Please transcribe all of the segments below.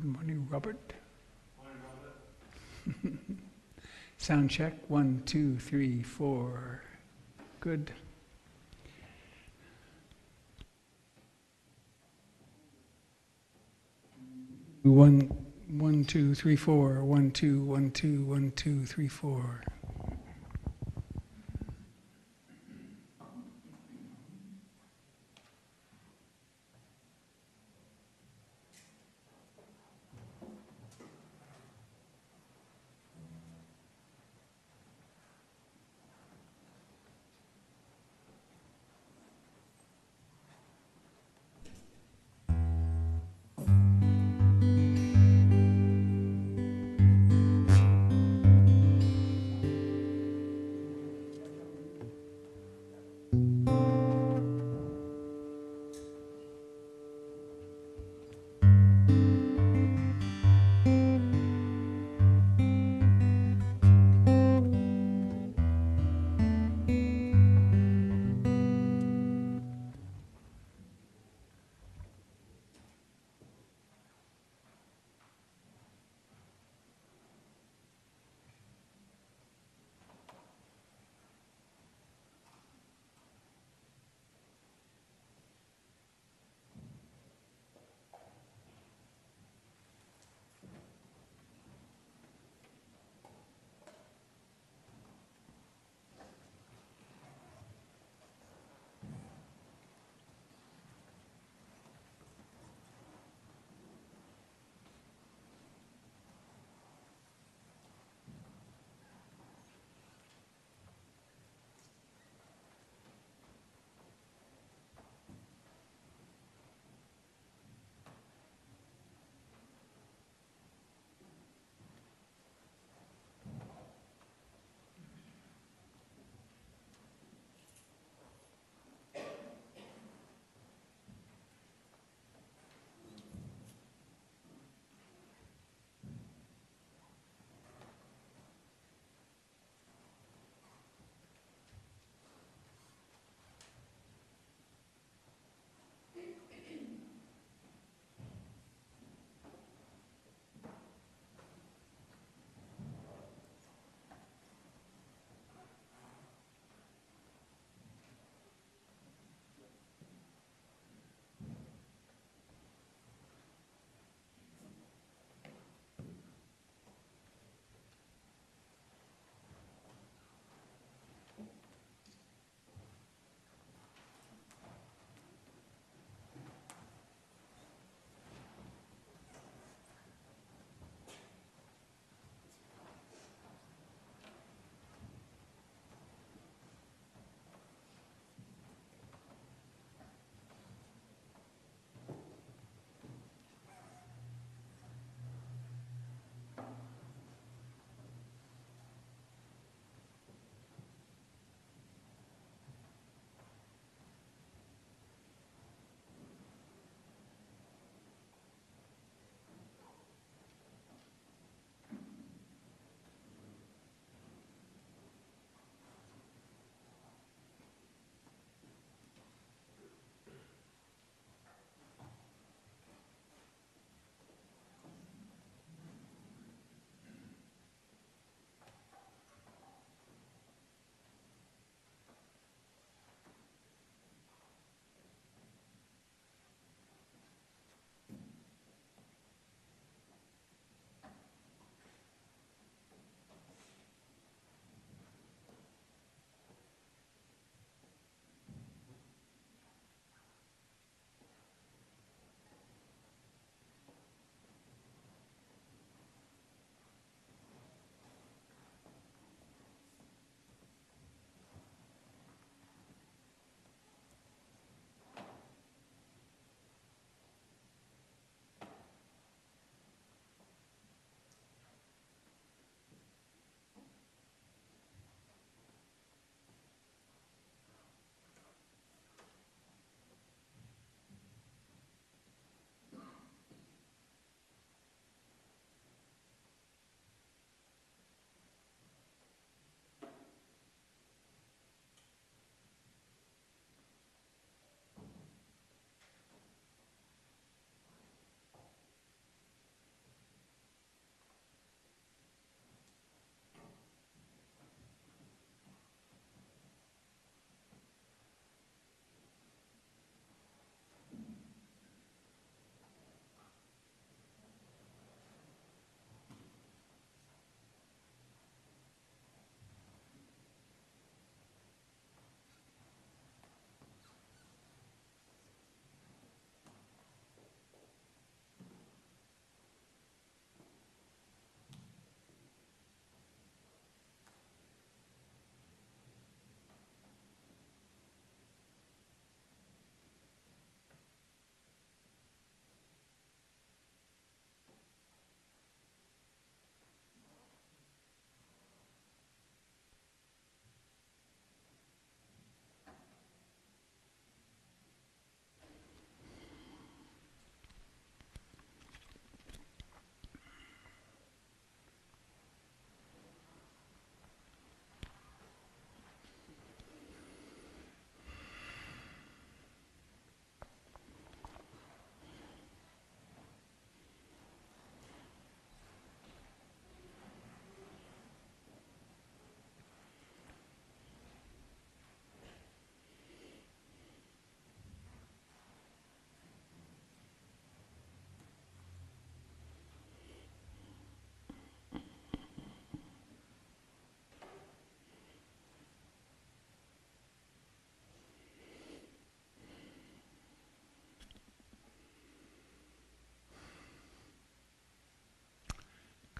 Good morning, Robert. Sound check, 1, 2, 3, 4. Good. One, 1, 2, 3, 4. 1, 2, 1, 2, 1, 2, 3, 4.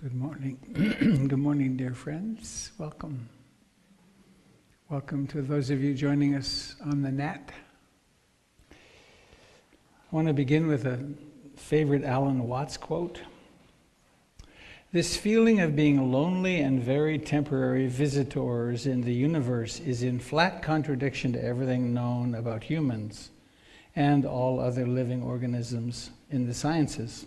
Good morning. Good morning, dear friends. Welcome. Welcome to those of you joining us on the net. I want to begin with a favorite Alan Watts quote. This feeling of being lonely and very temporary visitors in the universe is in flat contradiction to everything known about humans and all other living organisms in the sciences.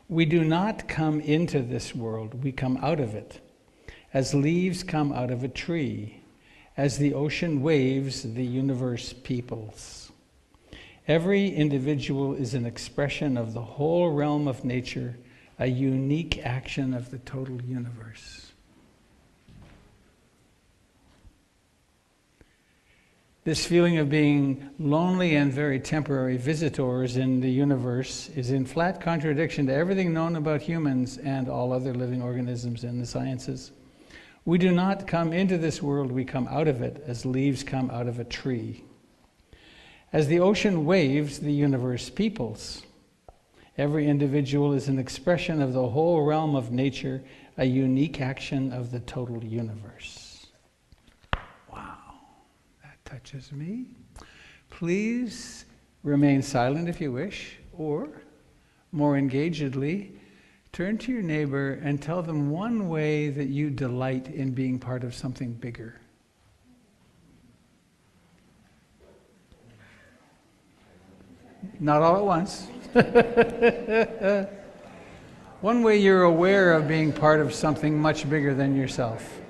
We do not come into this world, we come out of it. As leaves come out of a tree, as the ocean waves, the universe peoples. Every individual is an expression of the whole realm of nature, a unique action of the total universe. This feeling of being lonely and very temporary visitors in the universe is in flat contradiction to everything known about humans and all other living organisms in the sciences. We do not come into this world, we come out of it, as leaves come out of a tree. As the ocean waves, the universe peoples. Every individual is an expression of the whole realm of nature, a unique action of the total universe. Touches me. Please remain silent if you wish, or more engagedly, turn to your neighbor and tell them one way that you delight in being part of something bigger. Not all at once. One way you're aware of being part of something much bigger than yourself.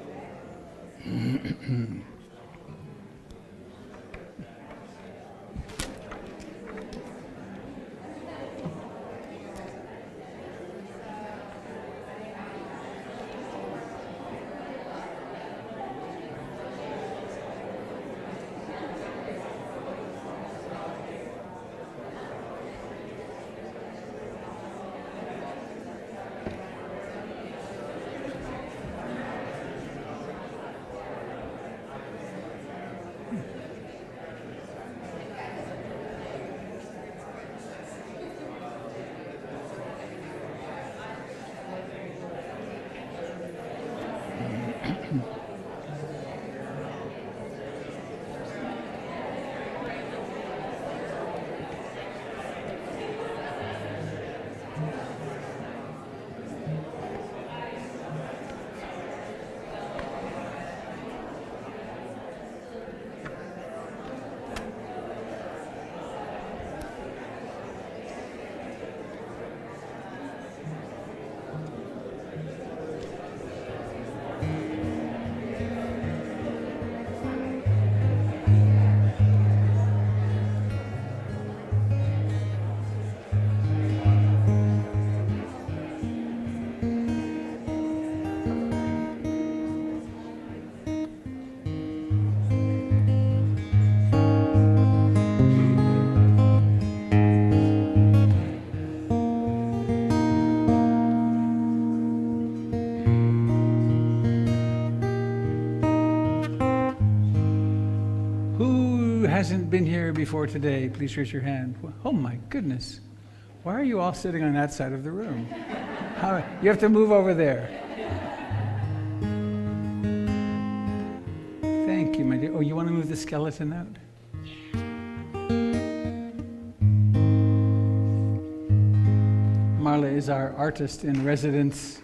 Hasn't been here before today, please raise your hand. Oh my goodness. Why are you all sitting on that side of the room? You have to move over there. Thank you, my dear. Oh, you want to move the skeleton out? Marla is our artist in residence.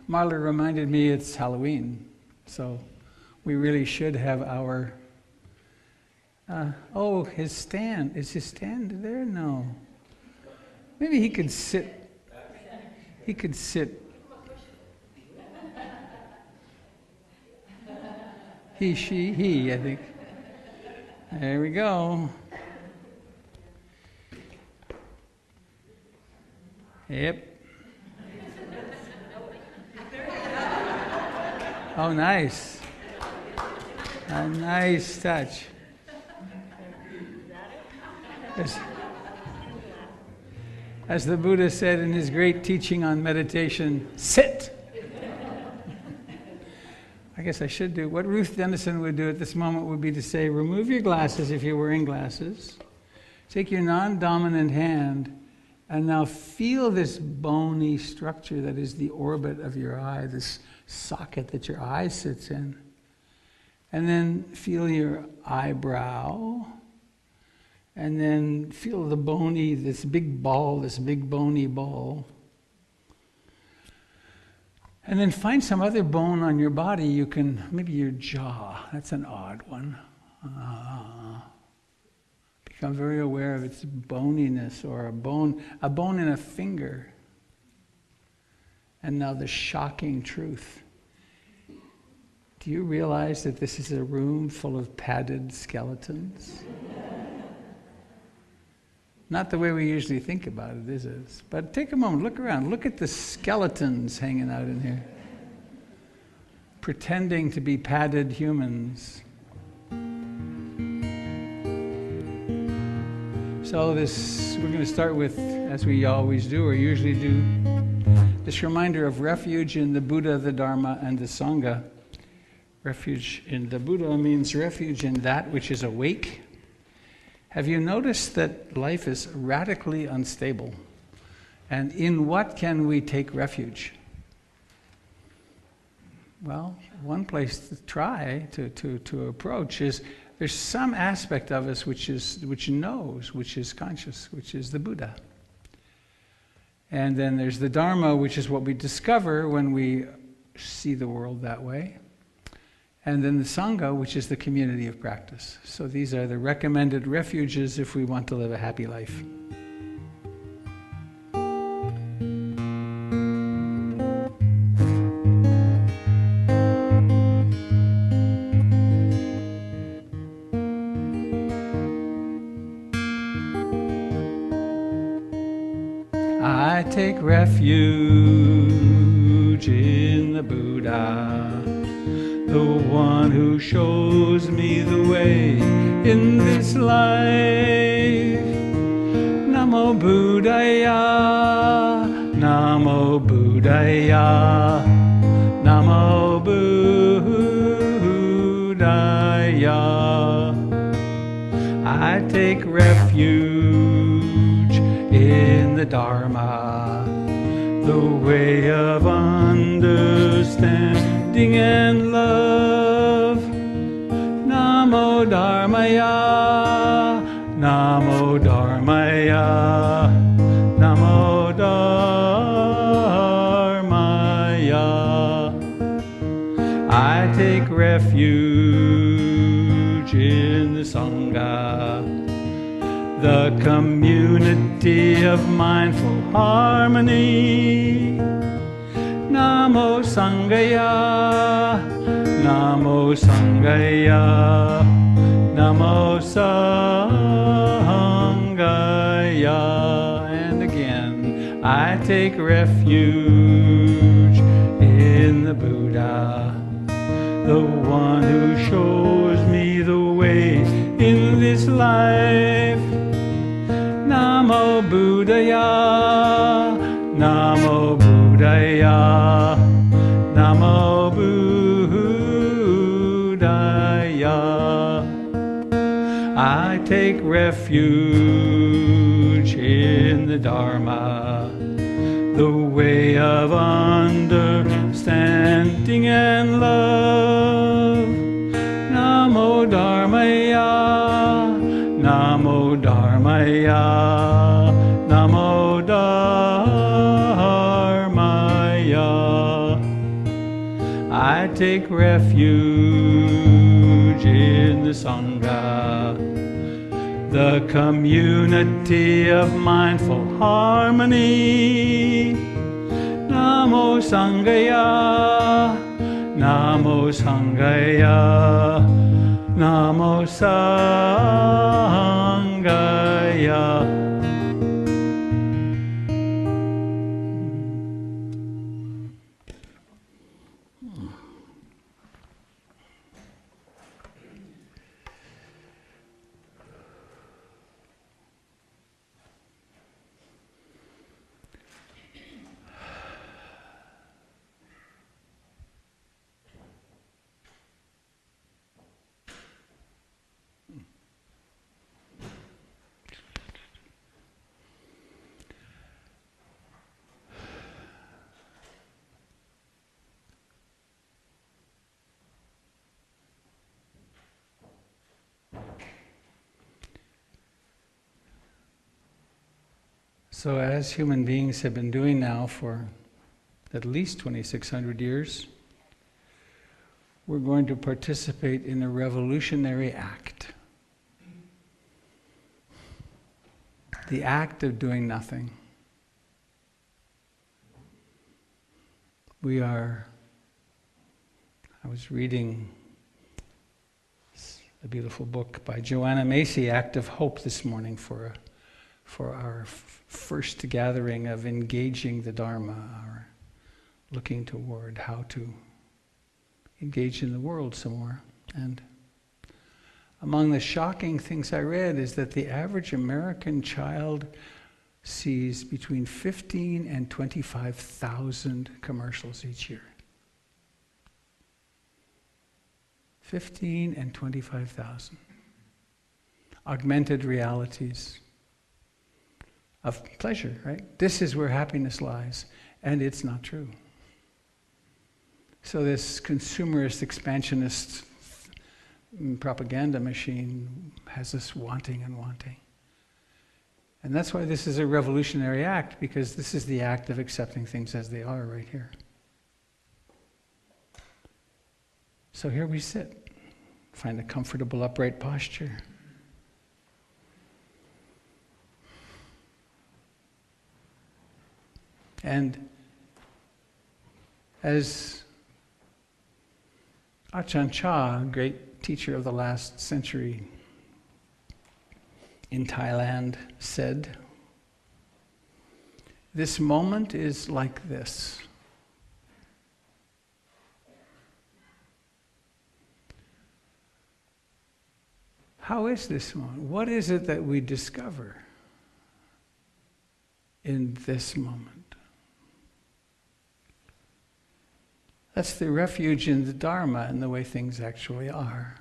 Marla reminded me it's Halloween, so we really should have our... oh, his stand. Is his stand there? No. Maybe he could sit. He could sit. He, she, he, I think. There we go. Yep. Oh, nice. A nice touch. As the Buddha said in his great teaching on meditation, sit. I guess I should do, what Ruth Dennison would do at this moment would be to say, remove your glasses if you're wearing glasses. Take your non-dominant hand and now feel this bony structure that is the orbit of your eye, this socket that your eye sits in. And then feel your eyebrow. And then feel the bony, this big ball, this big bony ball. And then find some other bone on your body. You can, maybe your jaw, that's an odd one. Become very aware of its boniness, or a bone in a finger. And now the shocking truth. Do you realize that this is a room full of padded skeletons? Not the way we usually think about it, is it? But take a moment, look around, look at the skeletons hanging out in here, pretending to be padded humans. So we're going to start with, as we always do, or usually do, this reminder of refuge in the Buddha, the Dharma, and the Sangha. Refuge in the Buddha means refuge in that which is awake. Have you noticed that life is radically unstable? And in what can we take refuge? Well, one place to try to approach is, there's some aspect of us which knows, which is conscious, which is the Buddha. And then there's the Dharma, which is what we discover when we see the world that way. And then the Sangha, which is the community of practice. So these are the recommended refuges if we want to live a happy life. I take refuge in the Buddha, the one who shows me the way in this life. Namo Buddhaya, Namo Buddhaya, Namo Buddhaya. I take refuge in the Dharma, the way of understanding and love. Namo Dharmaya, Namo Dharmaya, Namo Dharmaya. I take refuge in the Sangha, the community of mindful harmony. Namo Sanghaya, Namo Sanghaya, Namo Sanghaya. And again, I take refuge in the Buddha, the one who shows me the way in this life. Namo Buddhaya, Namo Buddhaya, Namo Buddhaya. I take refuge in the Dharma, the way of understanding and love. Namo Dharmaya, Namo Dharmaya, Namo Dharmaya. I take refuge in the Sangha, the community of mindful harmony. Namo Sanghaya, Namo Sanghaya, Namo Sanghaya. So as human beings have been doing now for at least 2,600 years, we're going to participate in a revolutionary act. The act of doing nothing. I was reading a beautiful book by Joanna Macy, Act of Hope, this morning for our first gathering of engaging the Dharma, our looking toward how to engage in the world some more. And among the shocking things I read is that the average American child sees between 15 and 25,000 commercials each year. 15 and 25,000. Augmented realities of pleasure, right? This is where happiness lies, and it's not true. So this consumerist, expansionist propaganda machine has us wanting and wanting. And that's why this is a revolutionary act, because this is the act of accepting things as they are right here. So here we sit. Find a comfortable upright posture. And as Ajahn Chah, a great teacher of the last century in Thailand, said, "This moment is like this." How is this moment? What is it that we discover in this moment? That's the refuge in the Dharma and the way things actually are.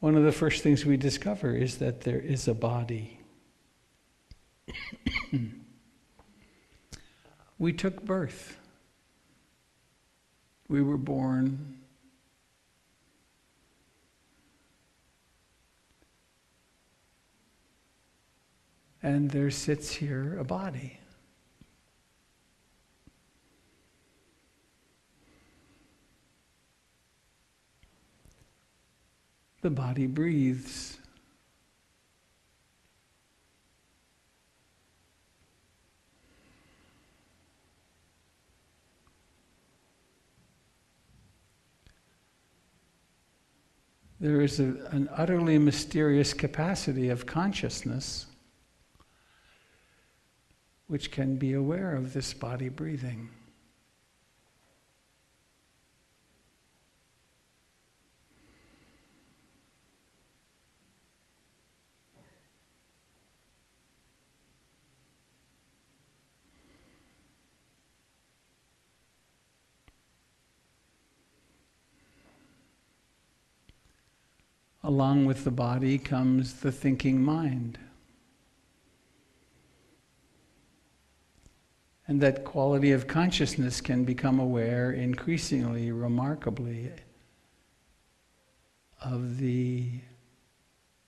One of the first things we discover is that there is a body. We took birth. We were born. And there sits here a body. The body breathes. There is an utterly mysterious capacity of consciousness which can be aware of this body breathing. Along with the body comes the thinking mind. And that quality of consciousness can become aware increasingly, remarkably, of the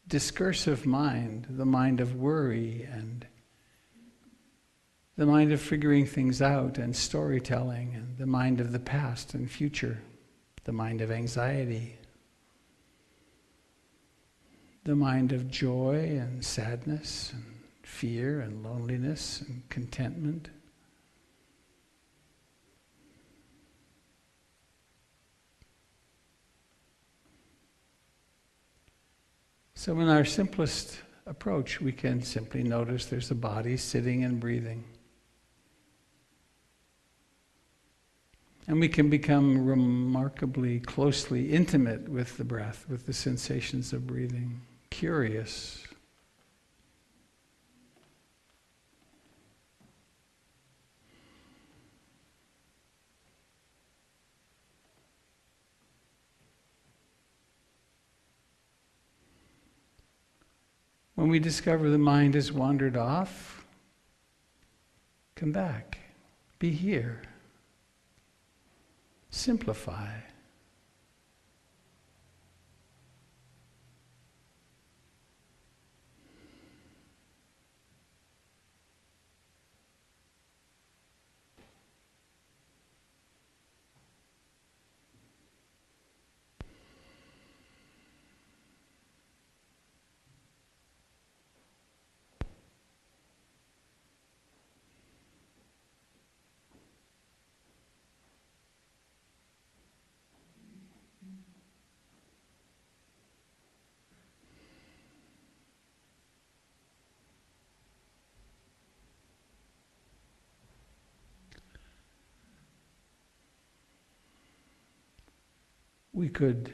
discursive mind, the mind of worry and the mind of figuring things out and storytelling, and the mind of the past and future, the mind of anxiety, the mind of joy and sadness and fear and loneliness and contentment. So in our simplest approach, we can simply notice there's a body sitting and breathing. And we can become remarkably closely intimate with the breath, with the sensations of breathing, curious. When we discover the mind has wandered off, come back, be here, simplify, we could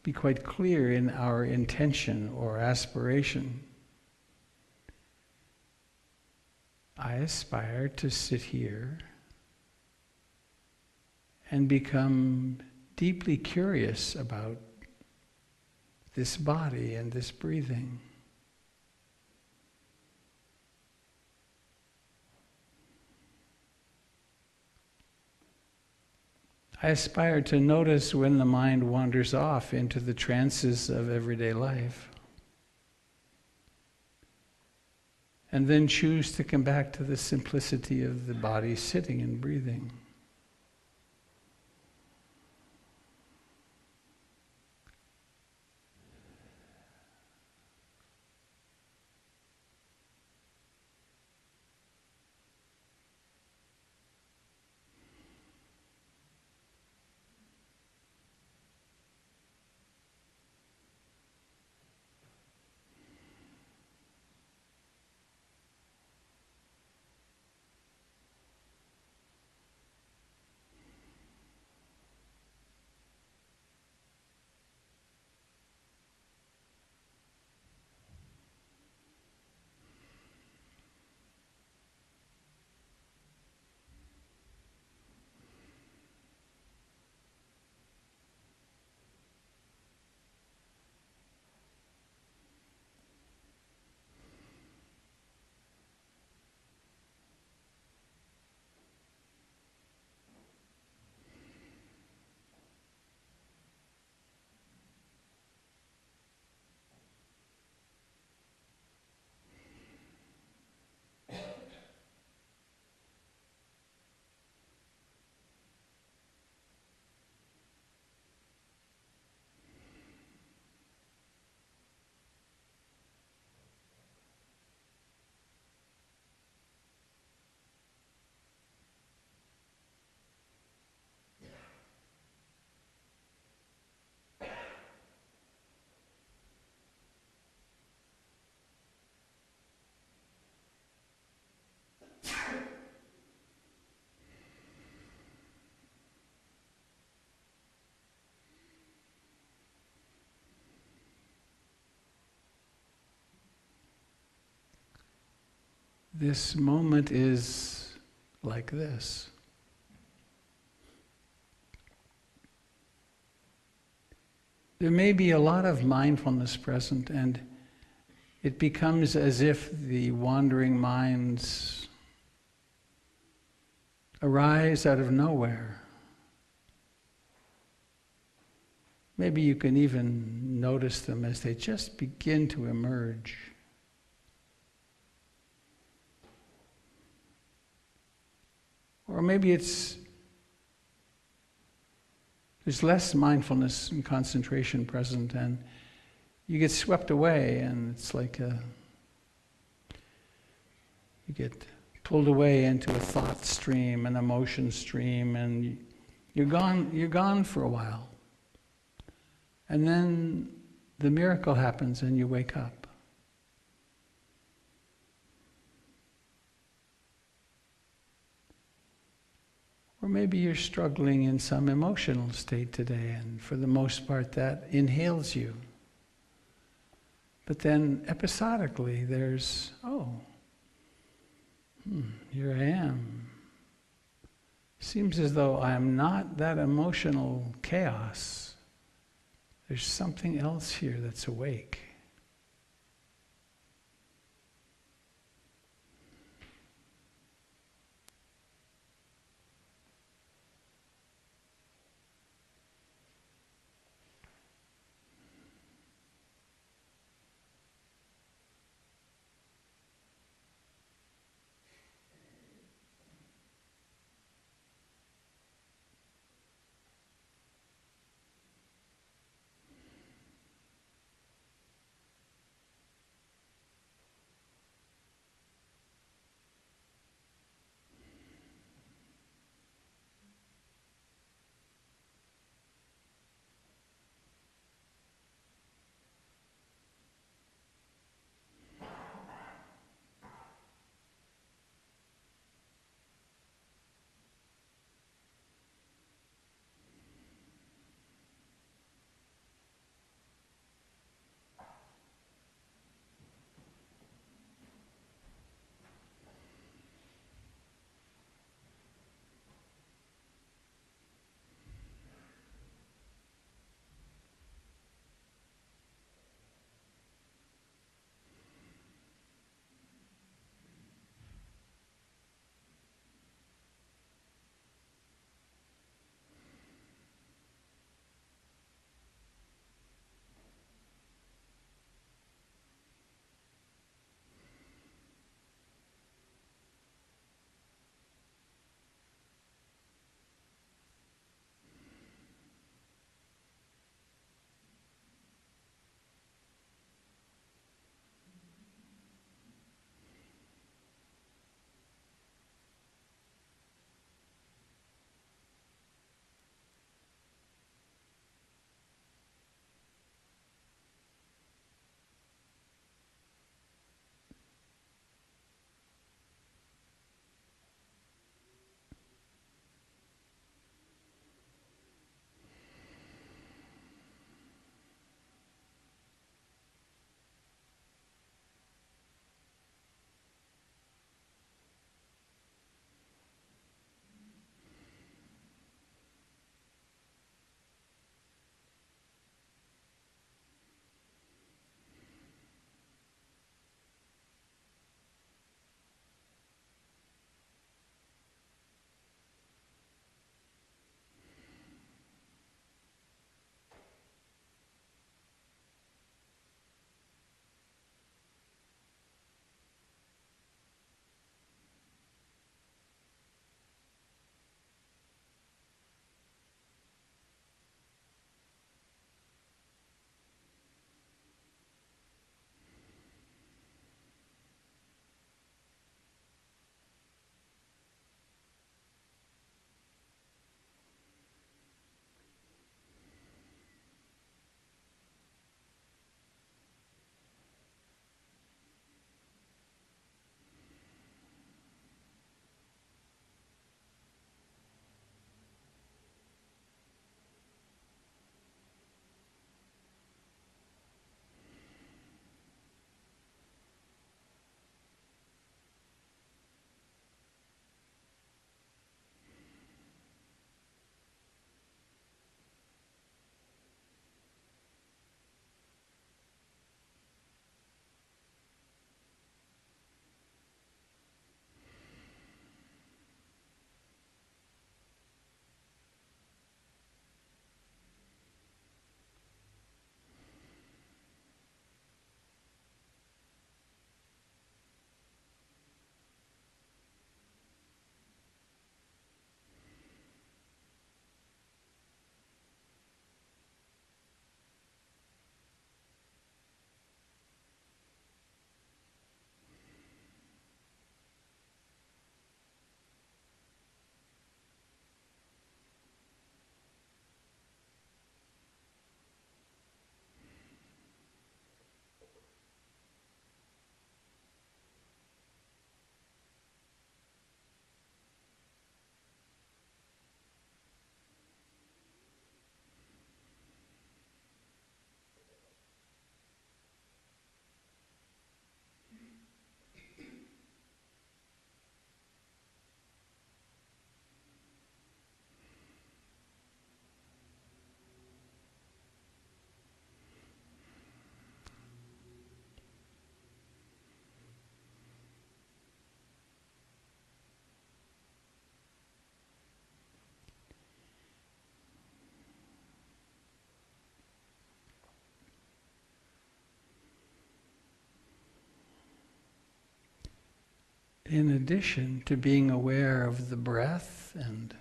be quite clear in our intention or aspiration. I aspire to sit here and become deeply curious about this body and this breathing. I aspire to notice when the mind wanders off into the trances of everyday life, and then choose to come back to the simplicity of the body sitting and breathing. This moment is like this. There may be a lot of mindfulness present, and it becomes as if the wandering minds arise out of nowhere. Maybe you can even notice them as they just begin to emerge. Or maybe there's less mindfulness and concentration present, and you get swept away, and it's like you get pulled away into a thought stream, an emotion stream, and you're gone for a while. And then the miracle happens and you wake up. Or maybe you're struggling in some emotional state today, and for the most part that inhales you. But then episodically there's, here I am. Seems as though I'm not that emotional chaos. There's something else here that's awake. in addition to being aware of the breath and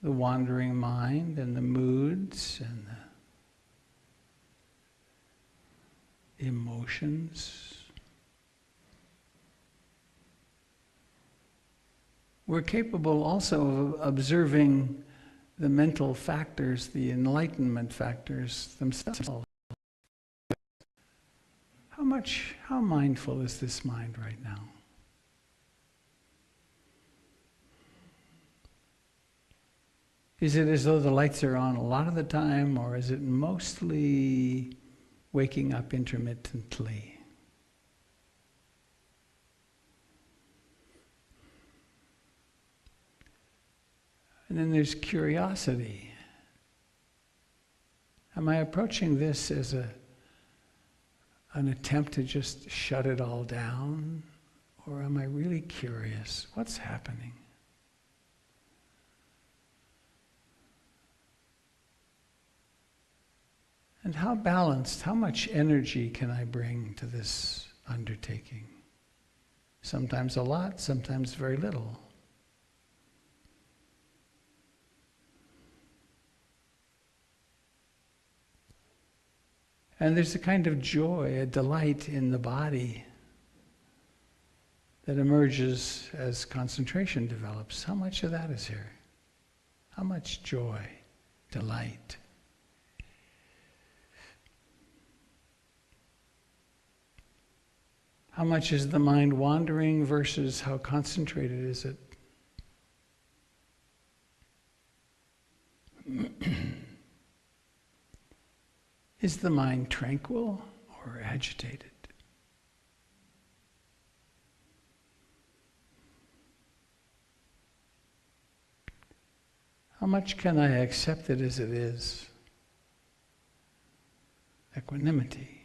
the wandering mind and the moods and the emotions, we're capable also of observing the mental factors, the enlightenment factors themselves. How mindful is this mind right now? Is it as though the lights are on a lot of the time, or is it mostly waking up intermittently? And then there's curiosity. Am I approaching this as an attempt to just shut it all down? Or am I really curious? What's happening? And how balanced, how much energy can I bring to this undertaking? Sometimes a lot, sometimes very little. And there's a kind of joy, a delight in the body that emerges as concentration develops. How much of that is here? How much joy, delight? How much is the mind wandering versus how concentrated is it? Is the mind tranquil or agitated? How much can I accept it as it is? Equanimity.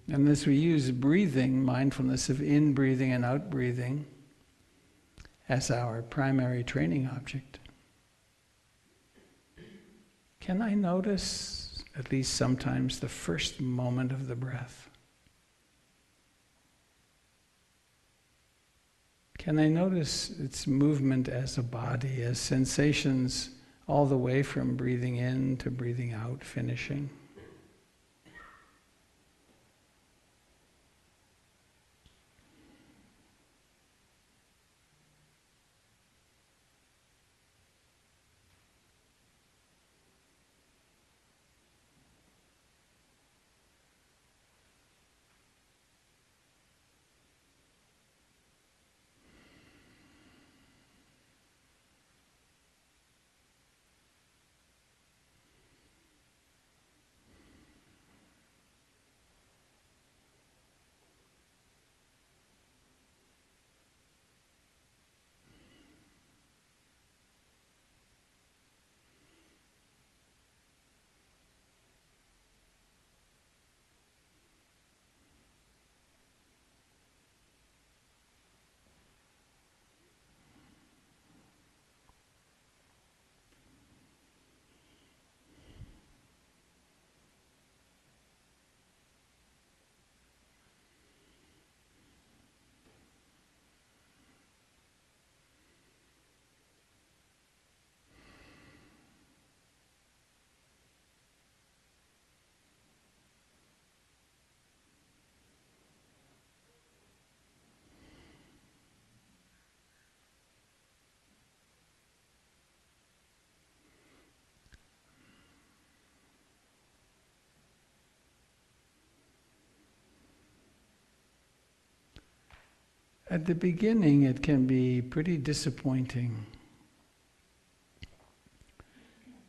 And as we use breathing, mindfulness of in-breathing and out-breathing, as our primary training object, can I notice, at least sometimes, the first moment of the breath? Can I notice its movement as a body, as sensations all the way from breathing in to breathing out, finishing? At the beginning, it can be pretty disappointing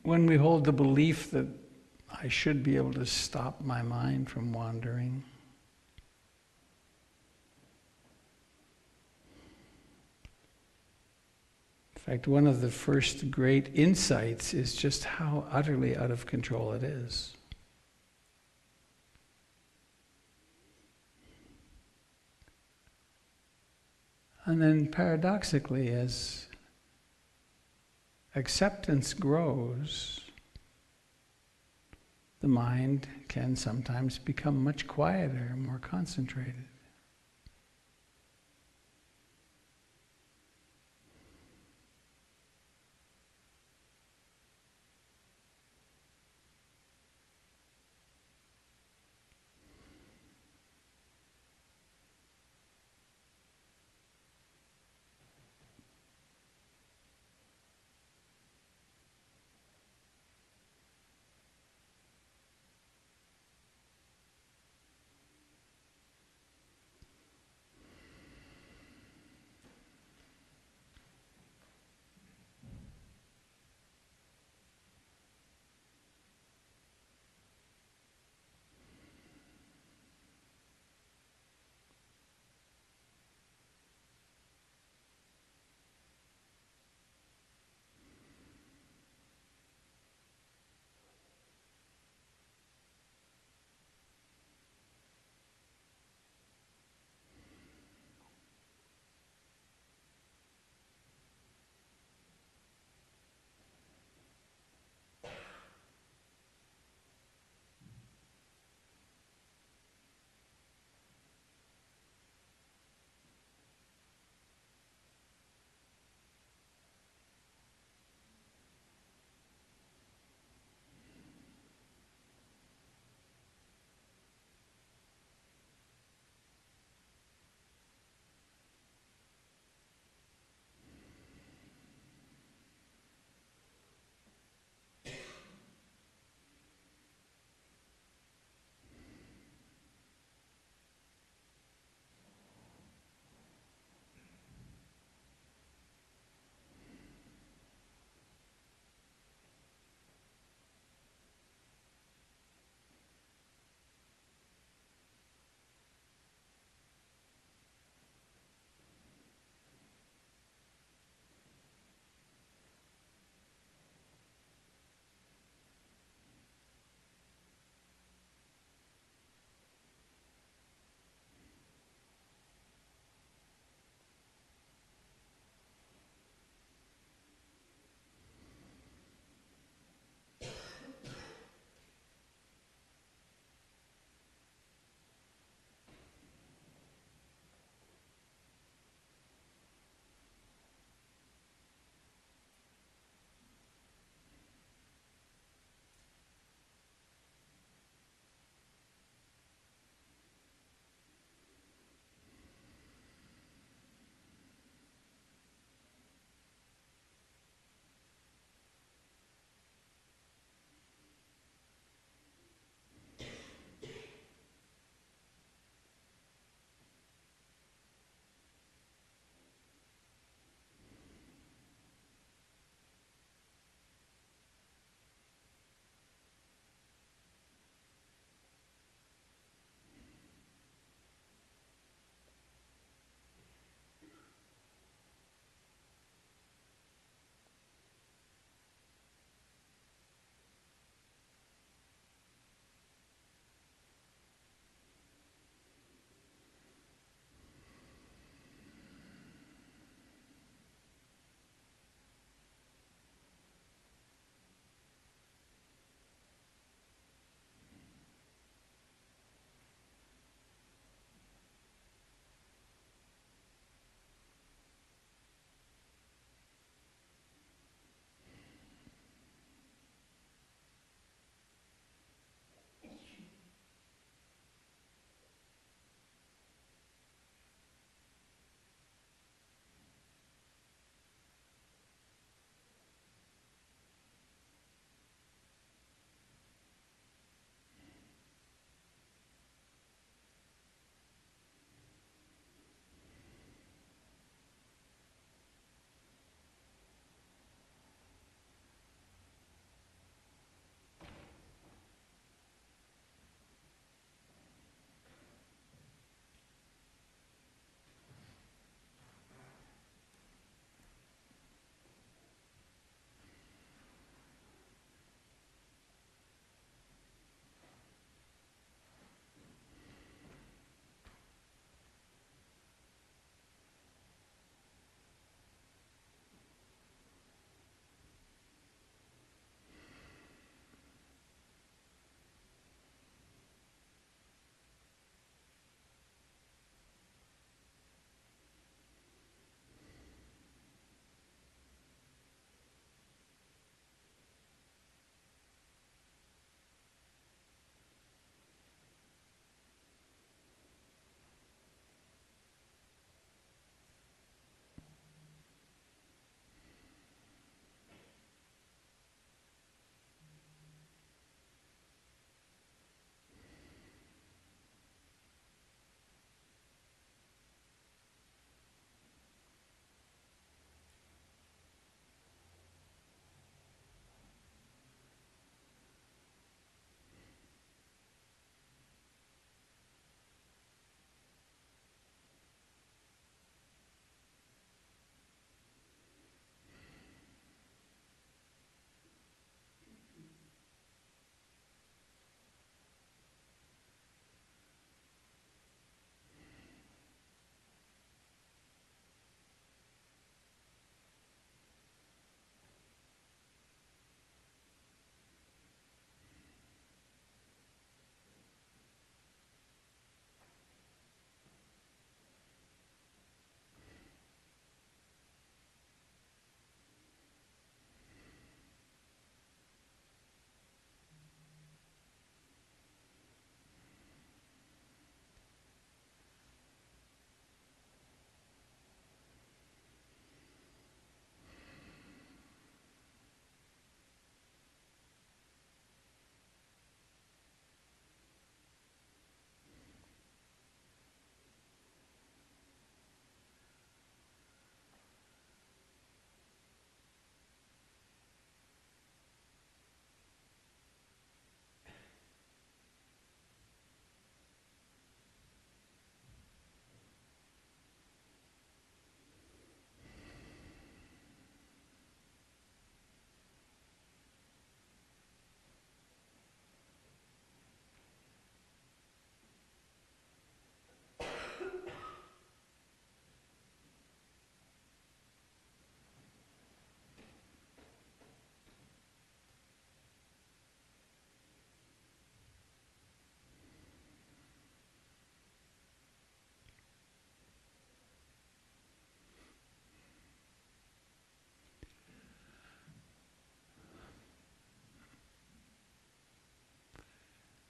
when we hold the belief that I should be able to stop my mind from wandering. In fact, one of the first great insights is just how utterly out of control it is. And then paradoxically, as acceptance grows, the mind can sometimes become much quieter and more concentrated.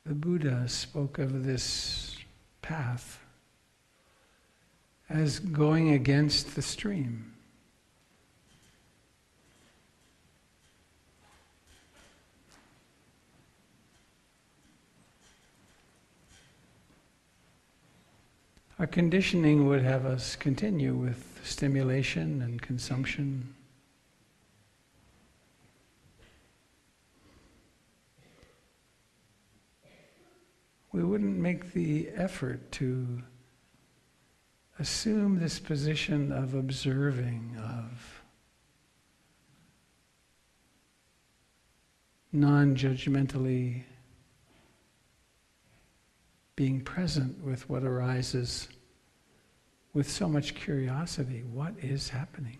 The Buddha spoke of this path as going against the stream. Our conditioning would have us continue with stimulation and consumption. We wouldn't make the effort to assume this position of observing, of non-judgmentally being present with what arises with so much curiosity. What is happening?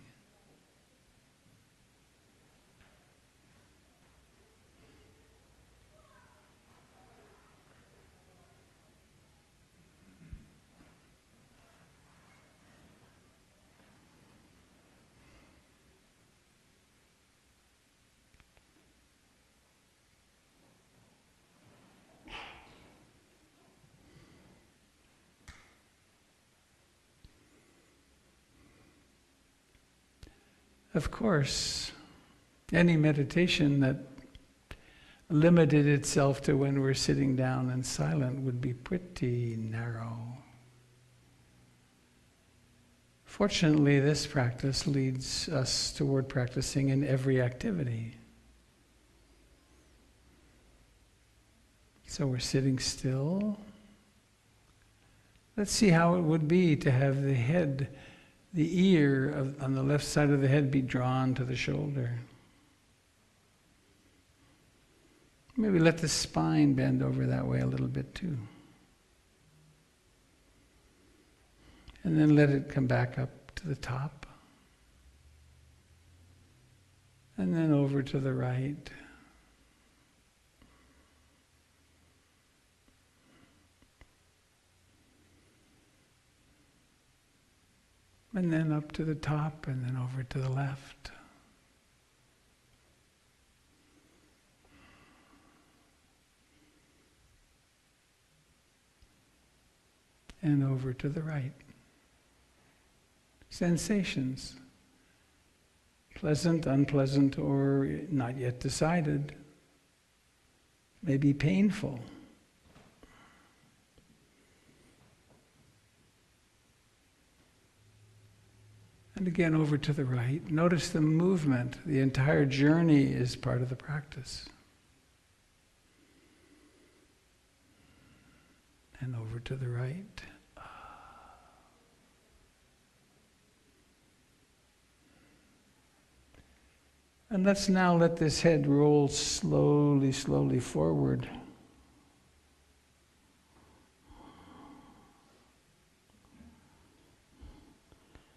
Of course, any meditation that limited itself to when we're sitting down and silent would be pretty narrow. Fortunately, this practice leads us toward practicing in every activity. So we're sitting still. Let's see how it would be to have the head, the ear on the left side of the head be drawn to the shoulder. Maybe let the spine bend over that way a little bit too. And then let it come back up to the top. And then over to the right. And then up to the top, and then over to the left. And over to the right. Sensations. Pleasant, unpleasant, or not yet decided. Maybe painful. And again, over to the right. Notice the movement. The entire journey is part of the practice. And over to the right. And let's now let this head roll slowly, slowly forward.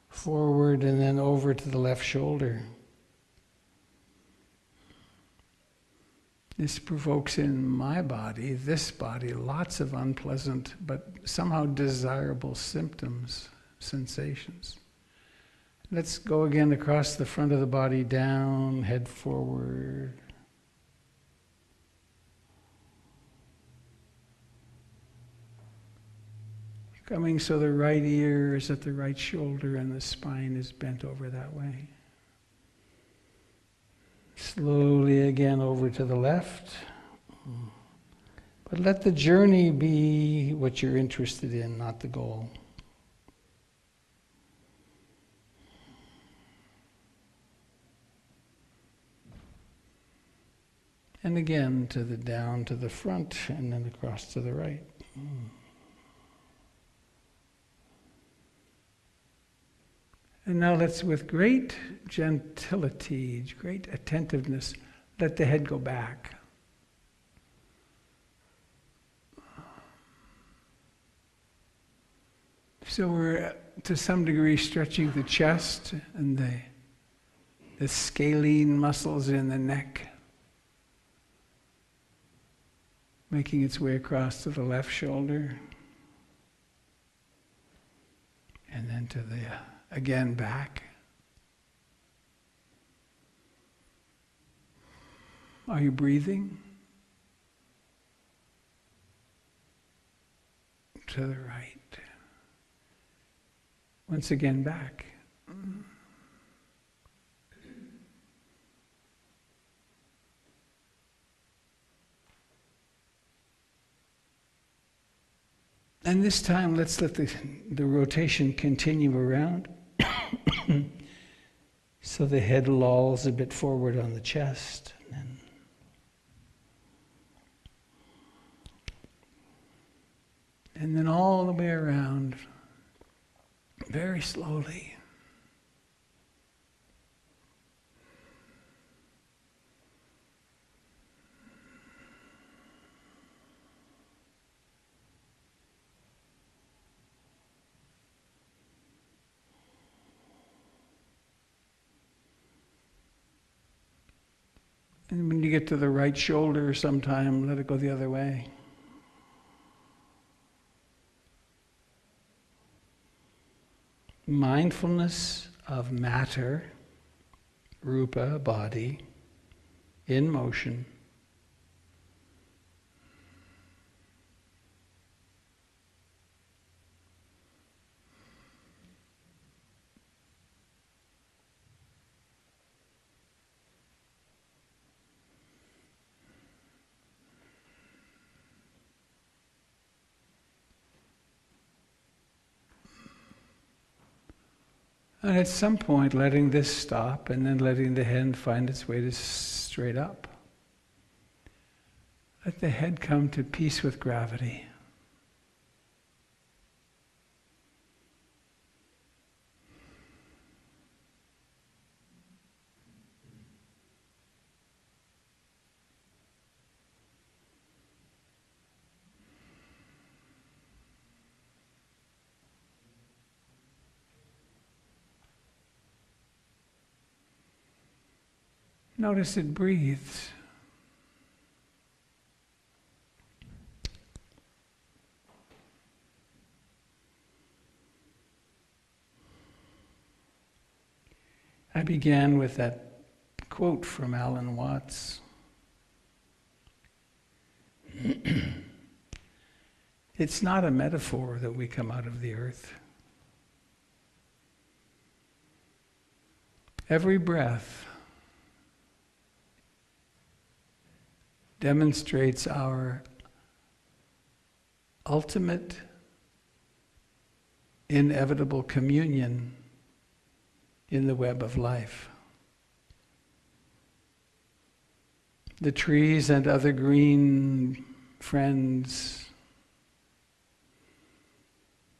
Forward and then over to the left shoulder. This provokes in my body, this body, lots of unpleasant but somehow desirable symptoms, sensations. Let's go again across the front of the body, down, head forward. Coming so the right ear is at the right shoulder and the spine is bent over that way. Slowly again over to the left. But let the journey be what you're interested in, not the goal. And again to the down to the front and then across to the right. And now let's, with great gentility, great attentiveness, let the head go back. So we're, to some degree, stretching the chest and the scalene muscles in the neck, making its way across to the left shoulder, and then to the again back. Are you breathing? to the right. Once again, back. And this time, let's let the rotation continue around. So the head lolls a bit forward on the chest. And then all the way around, very slowly. And when you get to the right shoulder sometime, let it go the other way. Mindfulness of matter, rupa, body, in motion. And at some point, letting this stop and then letting the head find its way to straight up. Let the head come to peace with gravity. Notice it breathes. I began with that quote from Alan Watts. It's not a metaphor that we come out of the earth. Every breath demonstrates our ultimate, inevitable communion in the web of life. The trees and other green friends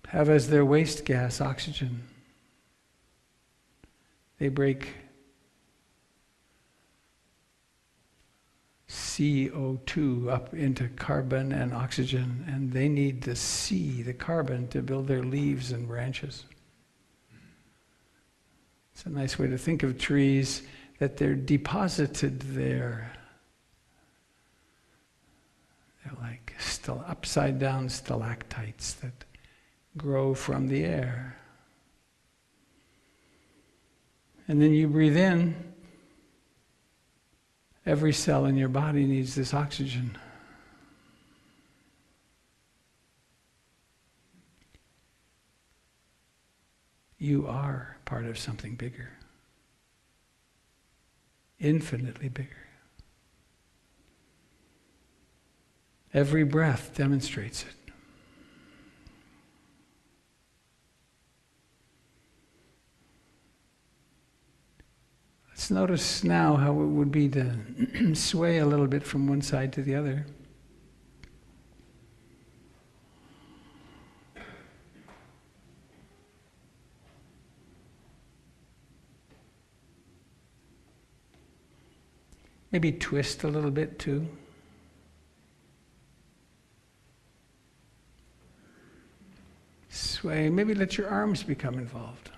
have as their waste gas oxygen. They break CO2 up into carbon and oxygen, and they need the C, the carbon, to build their leaves and branches. It's a nice way to think of trees, that they're deposited there. They're like still upside down stalactites that grow from the air. And then you breathe in. Every cell in your body needs this oxygen. You are part of something bigger, infinitely bigger. Every breath demonstrates it. Let's notice now how it would be to sway a little bit from one side to the other. Maybe twist a little bit too. Sway, maybe let your arms become involved.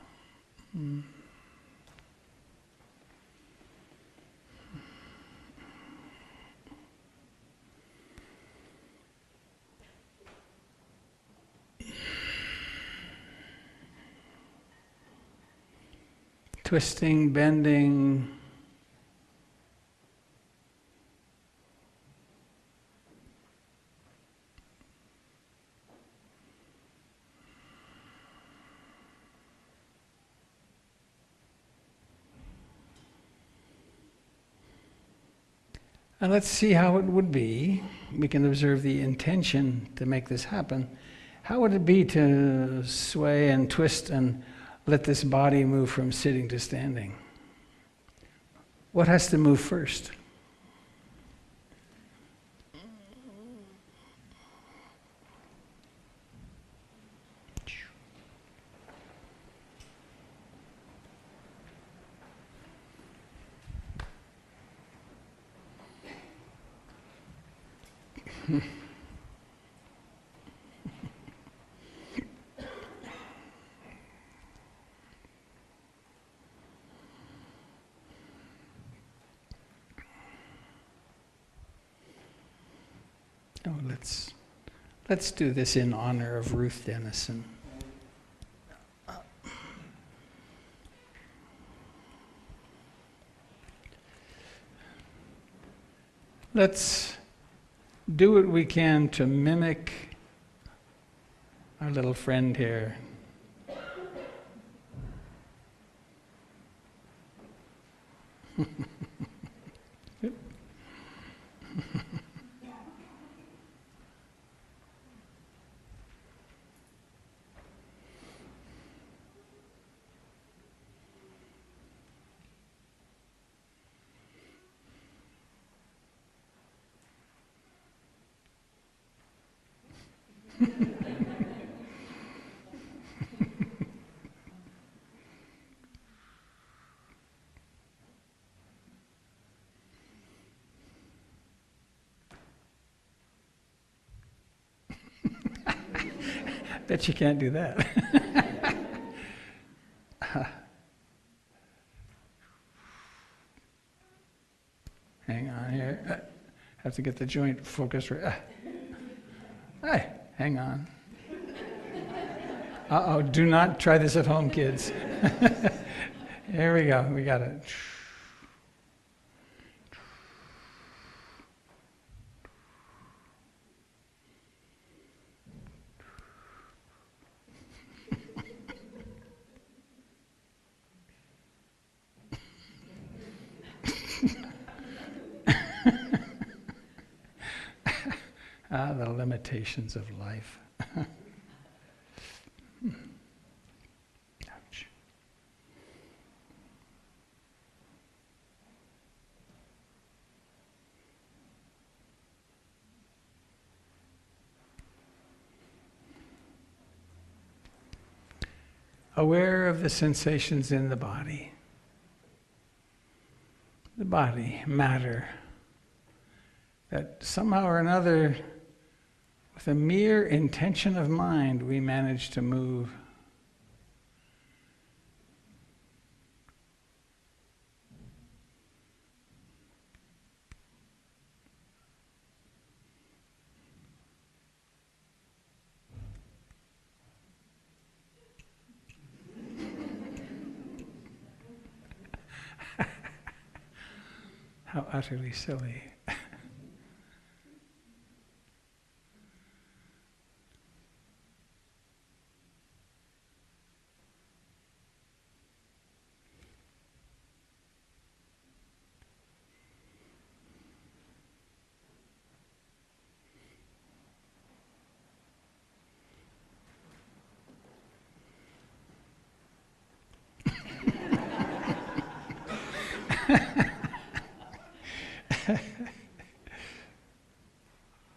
Twisting, bending. And let's see how it would be. We can observe the intention to make this happen. How would it be to sway and twist and let this body move from sitting to standing? What has to move first? Oh, let's do this in honor of Ruth Dennison. Let's do what we can to mimic our little friend here. Bet you can't do that. Hang on here. Have to get the joint focused right. Hey, hang on. Uh-oh, do not try this at home, kids. Here we go, we got it. The limitations of life. Ouch. Aware of the sensations in the body. The body, matter, that somehow or another, with a mere intention of mind, we manage to move. How utterly silly.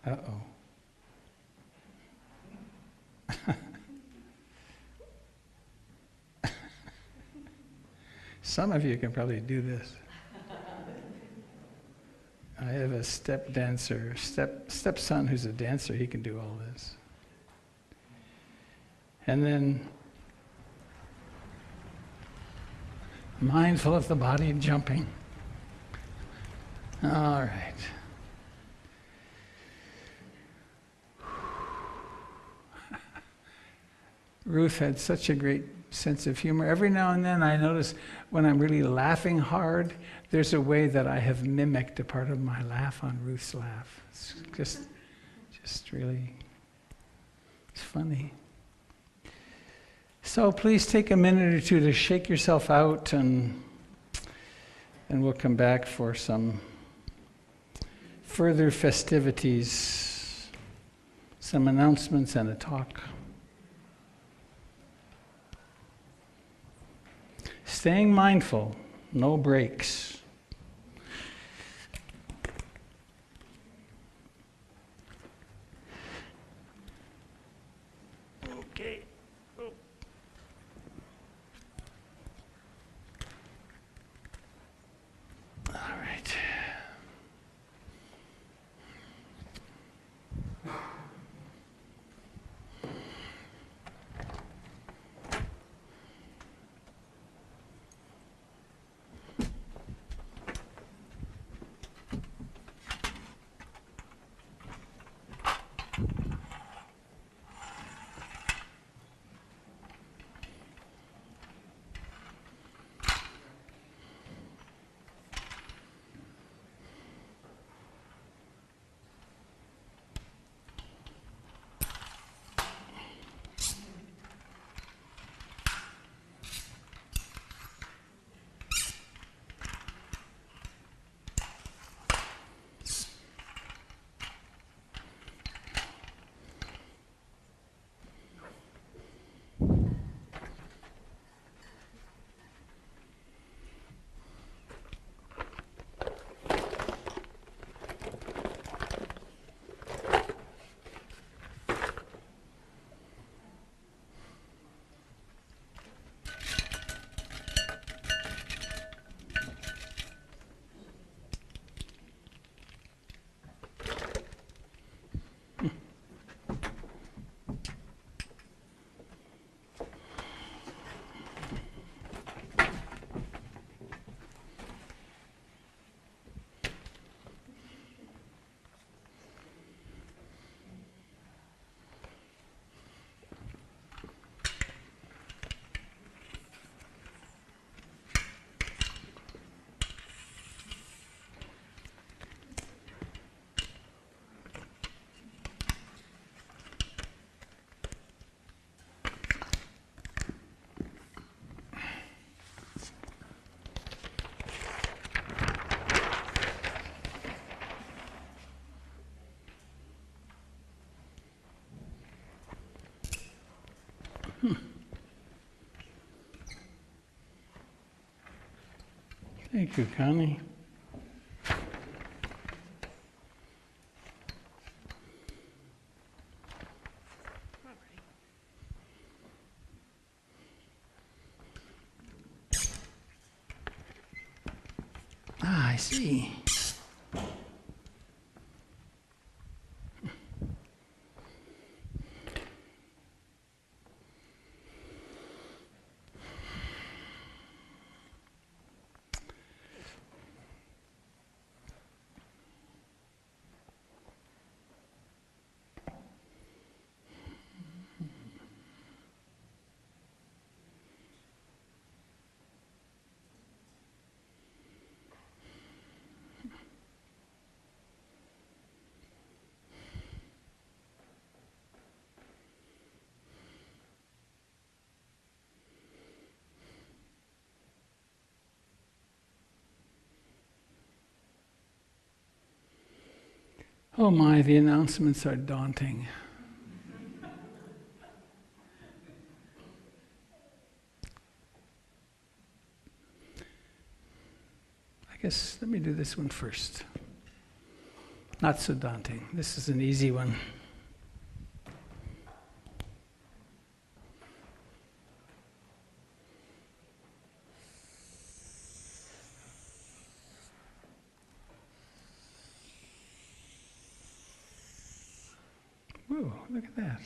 Uh-oh. Some of you can probably do this. I have a stepson who's a dancer. He can do all this. And then mindful of the body jumping. All right. Ruth had such a great sense of humor. Every now and then I notice when I'm really laughing hard, there's a way that I have mimicked a part of my laugh on Ruth's laugh. It's just really, it's funny. So please take a minute or two to shake yourself out, and we'll come back for some further festivities, some announcements and a talk. Staying mindful, no breaks. Okay. Oh. All right. Thank you, Connie. Ah, I see. Oh my, the announcements are daunting. I guess let me do this one first. Not so daunting. This is an easy one. Whoa, look at that.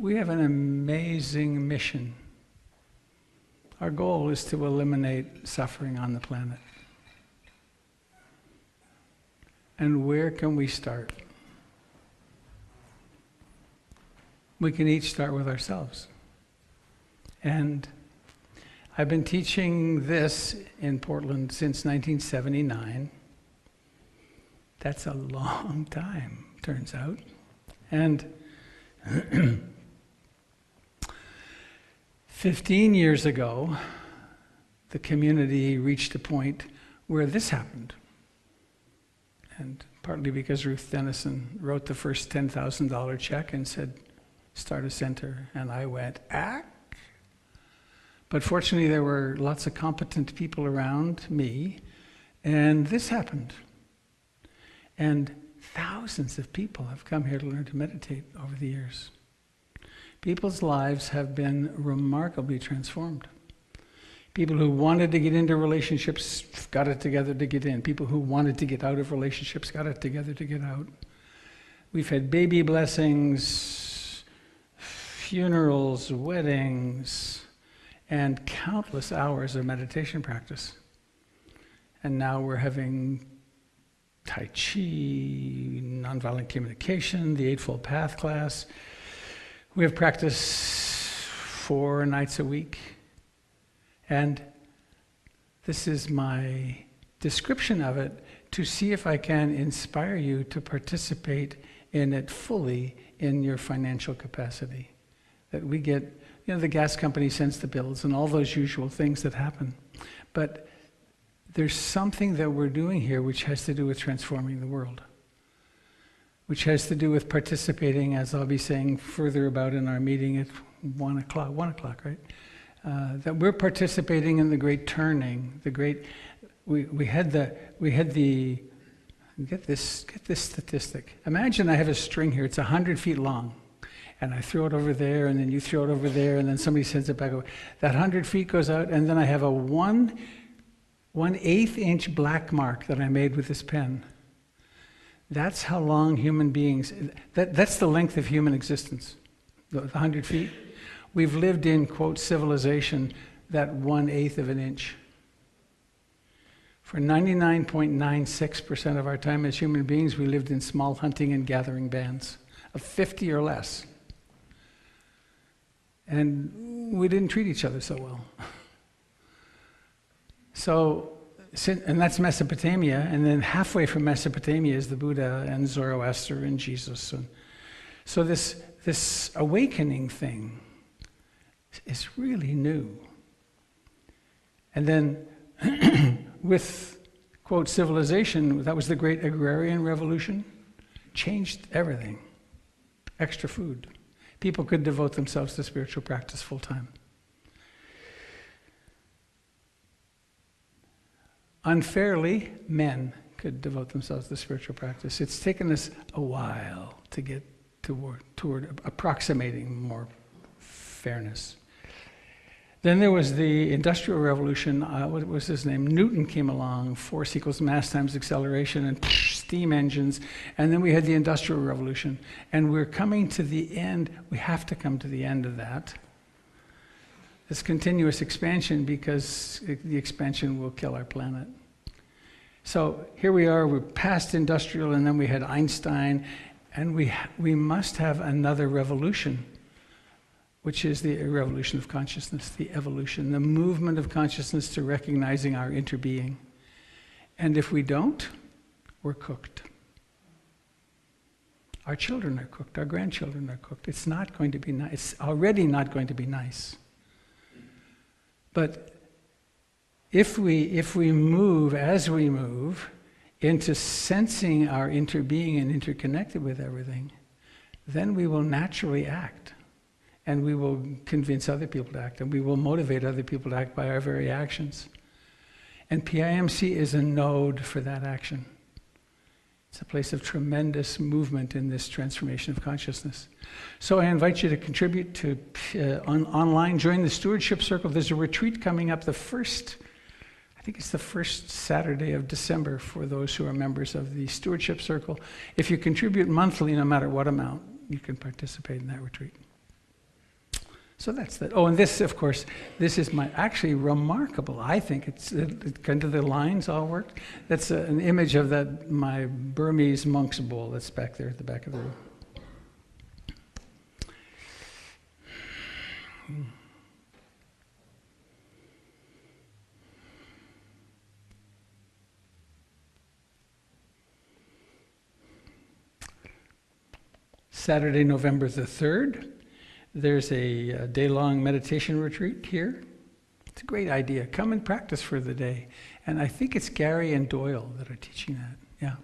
We have an amazing mission. Our goal is to eliminate suffering on the planet. And where can we start? We can each start with ourselves. And I've been teaching this in Portland since 1979. That's a long time, turns out. And 15 years ago, the community reached a point where this happened. And partly because Ruth Dennison wrote the first $10,000 check and said, start a center. And I went, But fortunately, there were lots of competent people around me, and this happened. And thousands of people have come here to learn to meditate over the years. People's lives have been remarkably transformed. People who wanted to get into relationships got it together to get in. People who wanted to get out of relationships got it together to get out. We've had baby blessings, funerals, weddings, and countless hours of meditation practice. And now we're having Tai Chi, nonviolent communication, the Eightfold Path class. We have practice 4 nights a week. And this is my description of it to see if I can inspire you to participate in it fully in your financial capacity. That we get, the gas company sends the bills and all those usual things that happen. But there's something that we're doing here which has to do with transforming the world, which has to do with participating, as I'll be saying further about in our meeting at 1 o'clock, right? That we're participating in the great turning, we had the, get this statistic. Imagine I have a string here, it's 100 feet long. And I throw it over there, and then you throw it over there, and then somebody sends it back over. That 100 feet goes out, and then I have a 1/8 inch black mark that I made with this pen. That's how long human beings, that's the length of human existence, the 100 feet. We've lived in, quote, civilization, that 1/8 of an inch. For 99.96% of our time as human beings, we lived in small hunting and gathering bands of 50 or less. And we didn't treat each other so well. And that's Mesopotamia, and then halfway from Mesopotamia is the Buddha and Zoroaster and Jesus. And so this awakening thing is really new. And then with, quote, civilization, that was the great agrarian revolution, changed everything. Extra food. People could devote themselves to spiritual practice full time. Unfairly, men could devote themselves to spiritual practice. It's taken us a while to get toward approximating more fairness. Then there was the Industrial Revolution. What was his name? Newton came along. Force equals mass times acceleration, and steam engines. And then we had the Industrial Revolution. And we're coming to the end. We have to come to the end of that. This continuous expansion, because the expansion will kill our planet. So here we are. We're past industrial, and then we had Einstein. And we must have another revolution, which is the revolution of consciousness, the evolution, the movement of consciousness to recognizing our interbeing. And if we don't, we're cooked. Our children are cooked, our grandchildren are cooked. It's not going to be nice. It's already not going to be nice. But if we move as we move into sensing our interbeing and interconnected with everything, then we will naturally act. And we will convince other people to act, and we will motivate other people to act by our very actions. And PIMC is a node for that action. It's a place of tremendous movement in this transformation of consciousness. So I invite you to contribute to online, join the Stewardship Circle. There's a retreat coming up I think it's the first Saturday of December for those who are members of the Stewardship Circle. If you contribute monthly, no matter what amount, you can participate in that retreat. So that's that. Oh, and this, of course, this is my actually remarkable. I think it's kind of the lines all worked. That's an image of that my Burmese monk's bowl that's back there at the back of the room. Saturday, November the 3rd, there's a day-long meditation retreat here. It's a great idea. Come and practice for the day. And I think it's Gary and Doyle that are teaching that.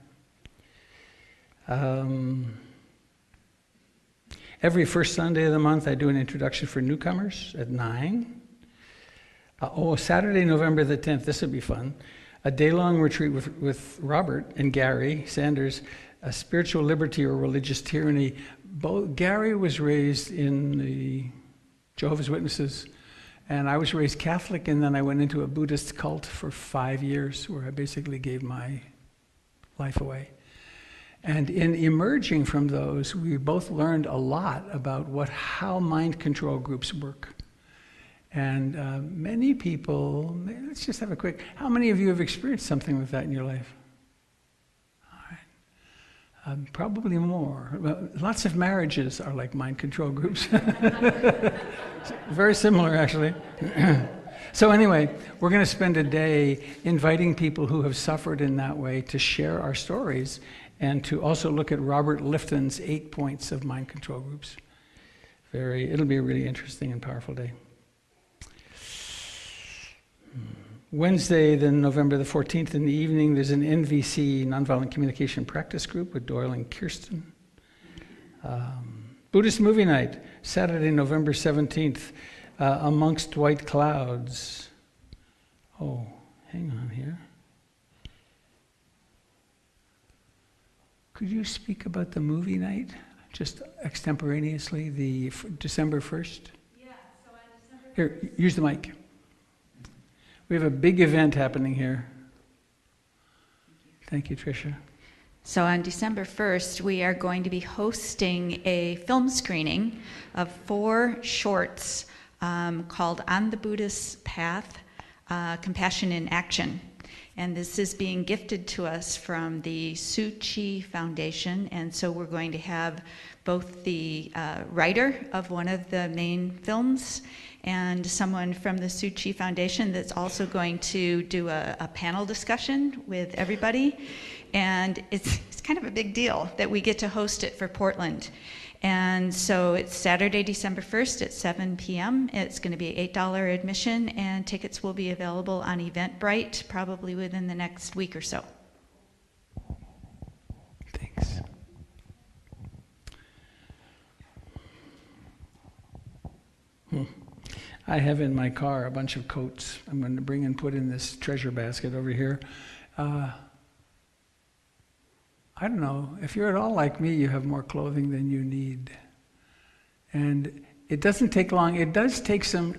Yeah. Every first Sunday of the month, I do an introduction for newcomers at 9. Saturday, November the 10th, this would be fun. A day-long retreat with Robert and Gary Sanders, a spiritual liberty or religious tyranny. Gary was raised in the Jehovah's Witnesses, and I was raised Catholic, and then I went into a Buddhist cult for 5 years, where I basically gave my life away. And in emerging from those, we both learned a lot about how mind control groups work. And many people, let's just have a quick, how many of you have experienced something like that in your life? Probably more. Well, lots of marriages are like mind control groups. Very similar, actually. So anyway, we're going to spend a day inviting people who have suffered in that way to share our stories and to also look at Robert Lifton's 8 points of mind control groups. It'll be a really interesting and powerful day. Wednesday, then November the 14th in the evening, there's an NVC, Nonviolent Communication Practice Group with Doyle and Kirsten. Buddhist Movie Night, Saturday, November 17th, Amongst White Clouds. Oh, hang on here. Could you speak about the movie night, just extemporaneously, December 1st? Yeah, so on December 1st. Here, use the mic. We have a big event happening here. Thank you, Tricia. So on December 1st, we are going to be hosting a film screening of 4 shorts called On the Buddhist Path, Compassion in Action. And this is being gifted to us from the Tzu Chi Foundation. And so we're going to have both the writer of one of the main films and someone from the Tzu Chi Foundation that's also going to do a panel discussion with everybody. And it's kind of a big deal that we get to host it for Portland. And so it's Saturday, December 1st at 7 p.m. It's going to be $8 admission, and tickets will be available on Eventbrite probably within the next week or so. Thanks. I have in my car a bunch of coats I'm going to bring and put in this treasure basket over here. I don't know, if you're at all like me, you have more clothing than you need. And it doesn't take long. It does take some,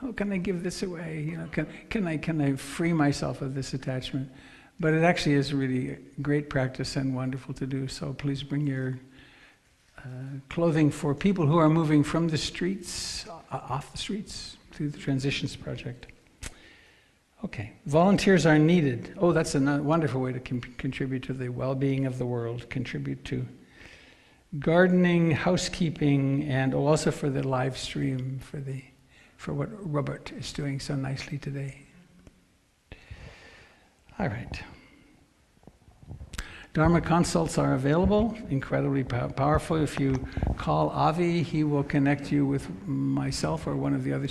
how can I give this away? You know, can I free myself of this attachment? But it actually is really great practice and wonderful to do. So please bring your clothing for people who are moving from the streets, off the streets, to the Transitions Project. Okay, volunteers are needed. Oh, that's a wonderful way to contribute to the well-being of the world, contribute to gardening, housekeeping, and also for the live stream, for what Robert is doing so nicely today. All right. Dharma consults are available, incredibly powerful. If you call Avi, he will connect you with myself or one of the other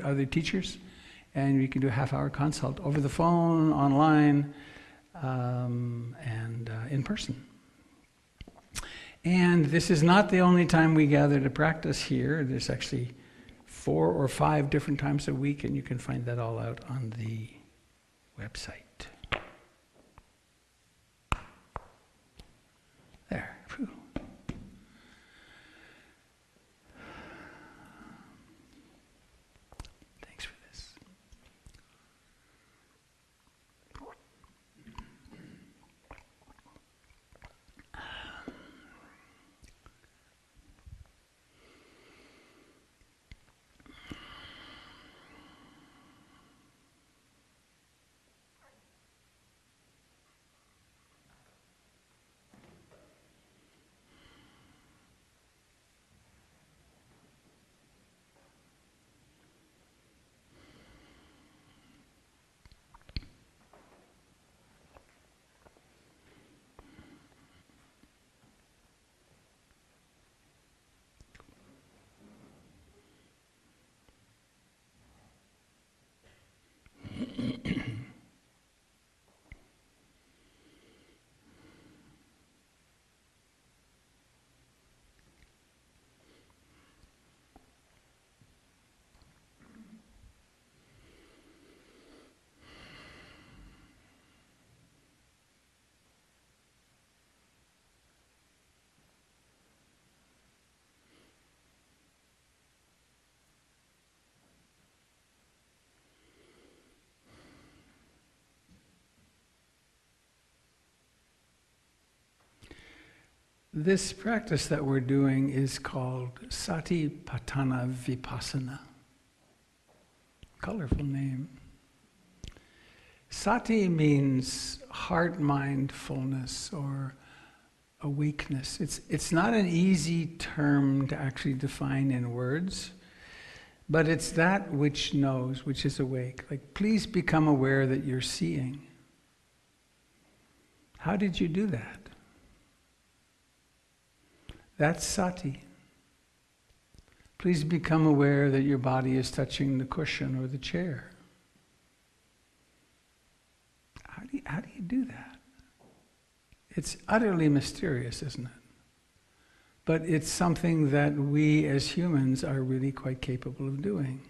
other teachers. And you can do a half-hour consult over the phone, online, and in person. And this is not the only time we gather to practice here. There's actually 4 or 5 different times a week, and you can find that all out on the website. There. Whew. This practice that we're doing is called Satipatthana Vipassana. Colorful name. Sati means heart mindfulness or awakeness. It's not an easy term to actually define in words, but it's that which knows, which is awake. Like, please become aware that you're seeing. How did you do that? That's sati. Please become aware that your body is touching the cushion or the chair. How do you do that? It's utterly mysterious, isn't it? But it's something that we as humans are really quite capable of doing.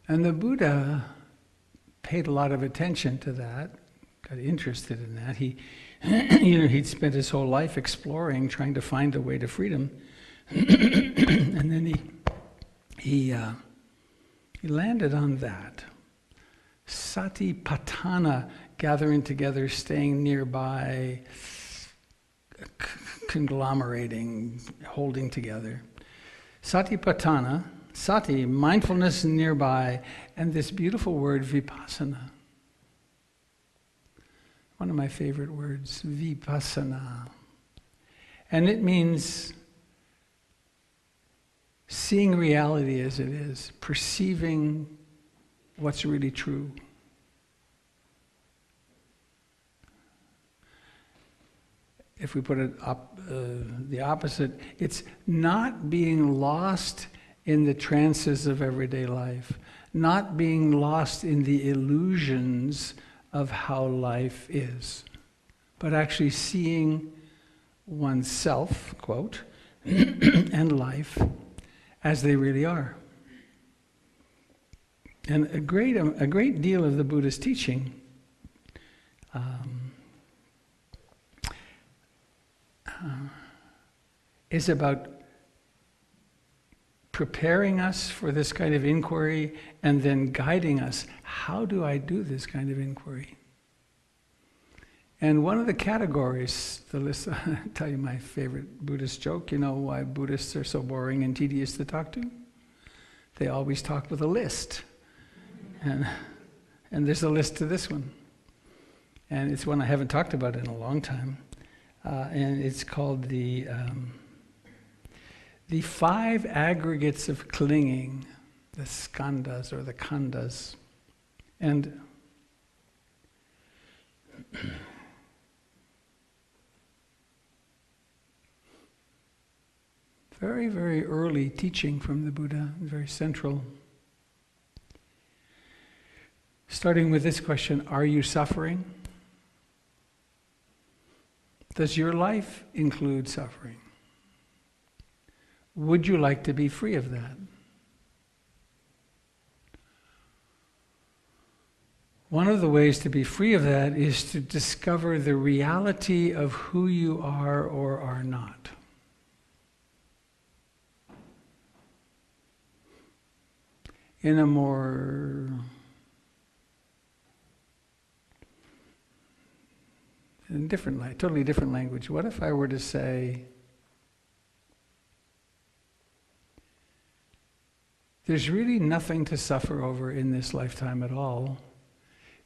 And the Buddha paid a lot of attention to that, got interested in that. He, he'd spent his whole life exploring, trying to find a way to freedom. And then he landed on that. Satipatthana, gathering together, staying nearby, conglomerating, holding together. Satipatthana, sati, mindfulness nearby, and this beautiful word, vipassana. One of my favorite words, vipassana. And it means seeing reality as it is, perceiving what's really true. If we put it up, the opposite, it's not being lost in the trances of everyday life, not being lost in the illusions of how life is, but actually seeing oneself, quote, and life as they really are. And a great deal of the Buddha's teaching is about preparing us for this kind of inquiry and then guiding us. How do I do this kind of inquiry? And one of the categories, the list, I'll tell you my favorite Buddhist joke. You know why Buddhists are so boring and tedious to talk to? They always talk with a list. And there's a list to this one. And it's one I haven't talked about in a long time. And it's called the 5 aggregates of clinging, the skandhas or the khandhas. And very, very early teaching from the Buddha, very central. Starting with this question, are you suffering? Does your life include suffering? Would you like to be free of that? One of the ways to be free of that is to discover the reality of who you are or are not. In a more totally different language, what if I were to say, there's really nothing to suffer over in this lifetime at all,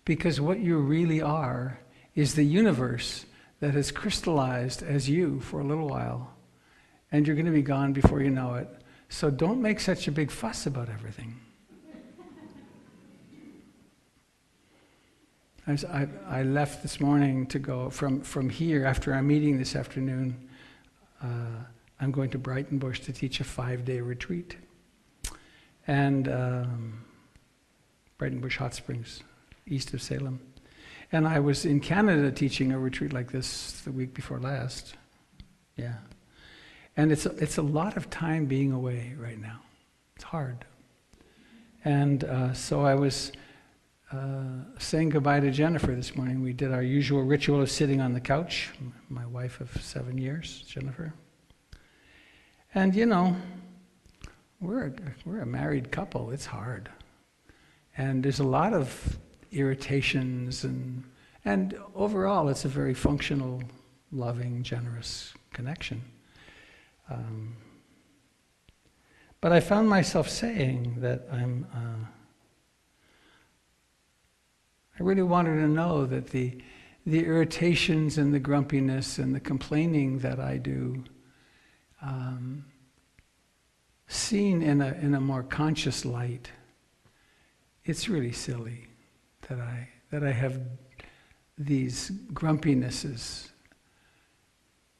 because what you really are is the universe that has crystallized as you for a little while, and you're going to be gone before you know it. So don't make such a big fuss about everything. I left this morning to go from here, after our meeting this afternoon, I'm going to Brighton Bush to teach a 5-day retreat. And Brighton Bush Hot Springs, east of Salem. And I was in Canada teaching a retreat like this the week before last. Yeah. And it's a lot of time being away right now. It's hard. And so I was saying goodbye to Jennifer this morning. We did our usual ritual of sitting on the couch, my wife of 7 years, Jennifer. And you know, we're a married couple. It's hard. And there's a lot of irritations and overall it's a very functional loving, generous connection. But I found myself saying that I really wanted to know that the irritations and the grumpiness and the complaining that I do, seen in a more conscious light, it's really silly that I have these grumpinesses,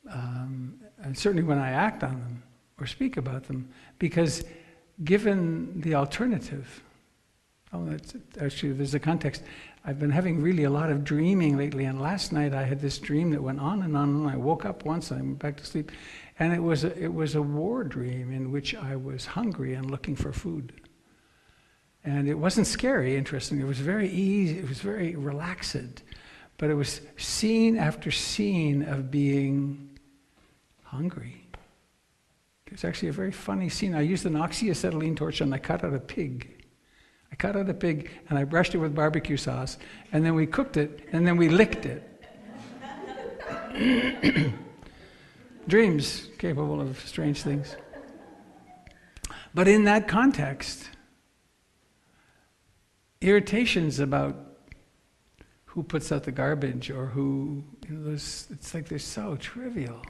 and certainly when I act on them or speak about them, because given the alternative, actually there's a context. I've been having really a lot of dreaming lately, and last night I had this dream that went on and on, and I woke up once, I went back to sleep, and it was a war dream in which I was hungry and looking for food. And it wasn't scary, interestingly. It was very easy, it was very relaxed, but it was scene after scene of being hungry. It was actually a very funny scene. I used an oxyacetylene torch and I cut out a pig. And I brushed it with barbecue sauce, and then we cooked it, and then we licked it. Dreams capable of strange things. But in that context, irritations about who puts out the garbage or who, it's like they're so trivial.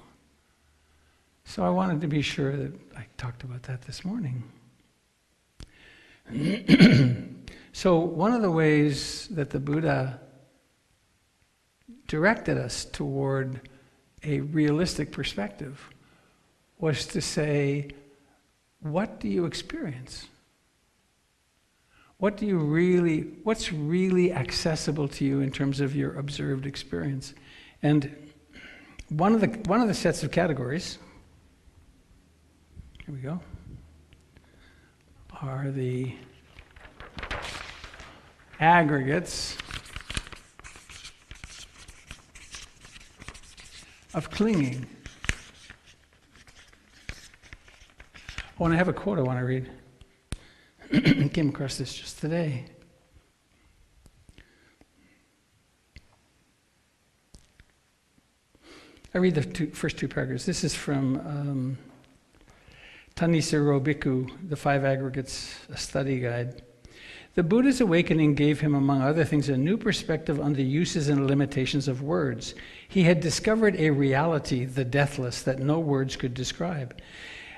So I wanted to be sure that I talked about that this morning. So one of the ways that the Buddha directed us toward a realistic perspective was to say, what do you experience? What's really accessible to you in terms of your observed experience? And one of the sets of categories, here we go, are the aggregates of clinging. Oh, and I have a quote I want to read. I came across this just today. I read the first two paragraphs. This is from Thanissaro Bhikkhu, The Five Aggregates, a Study Guide. The Buddha's awakening gave him, among other things, a new perspective on the uses and limitations of words. He had discovered a reality, the deathless, that no words could describe.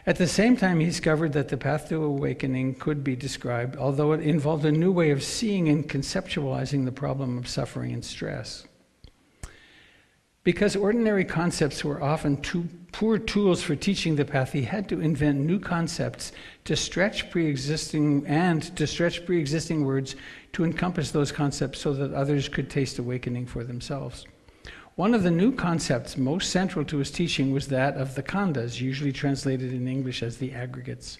At the same time, he discovered that the path to awakening could be described, although it involved a new way of seeing and conceptualizing the problem of suffering and stress. Because ordinary concepts were often poor tools for teaching the path, he had to invent new concepts to stretch pre-existing words to encompass those concepts so that others could taste awakening for themselves. One of the new concepts most central to his teaching was that of the khandhas, usually translated in English as the aggregates.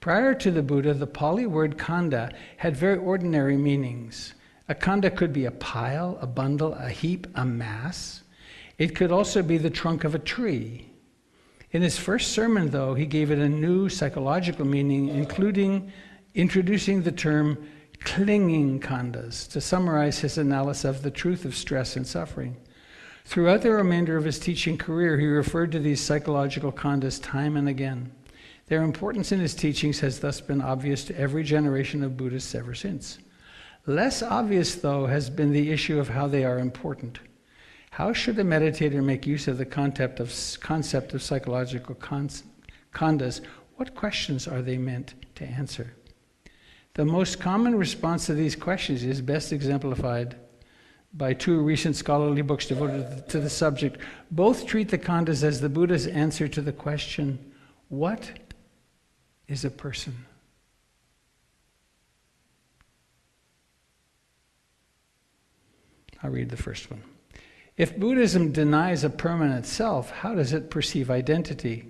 Prior to the Buddha, the Pali word khandha had very ordinary meanings. A khandha could be a pile, a bundle, a heap, a mass. It could also be the trunk of a tree. In his first sermon, though, he gave it a new psychological meaning, including introducing the term clinging khandhas to summarize his analysis of the truth of stress and suffering. Throughout the remainder of his teaching career, he referred to these psychological khandhas time and again. Their importance in his teachings has thus been obvious to every generation of Buddhists ever since. Less obvious, though, has been the issue of how they are important. How should a meditator make use of the concept of psychological khandhas? What questions are they meant to answer? The most common response to these questions is best exemplified by two recent scholarly books devoted to the subject. Both treat the khandhas as the Buddha's answer to the question, what is a person? I'll read the first one. If Buddhism denies a permanent self, how does it perceive identity?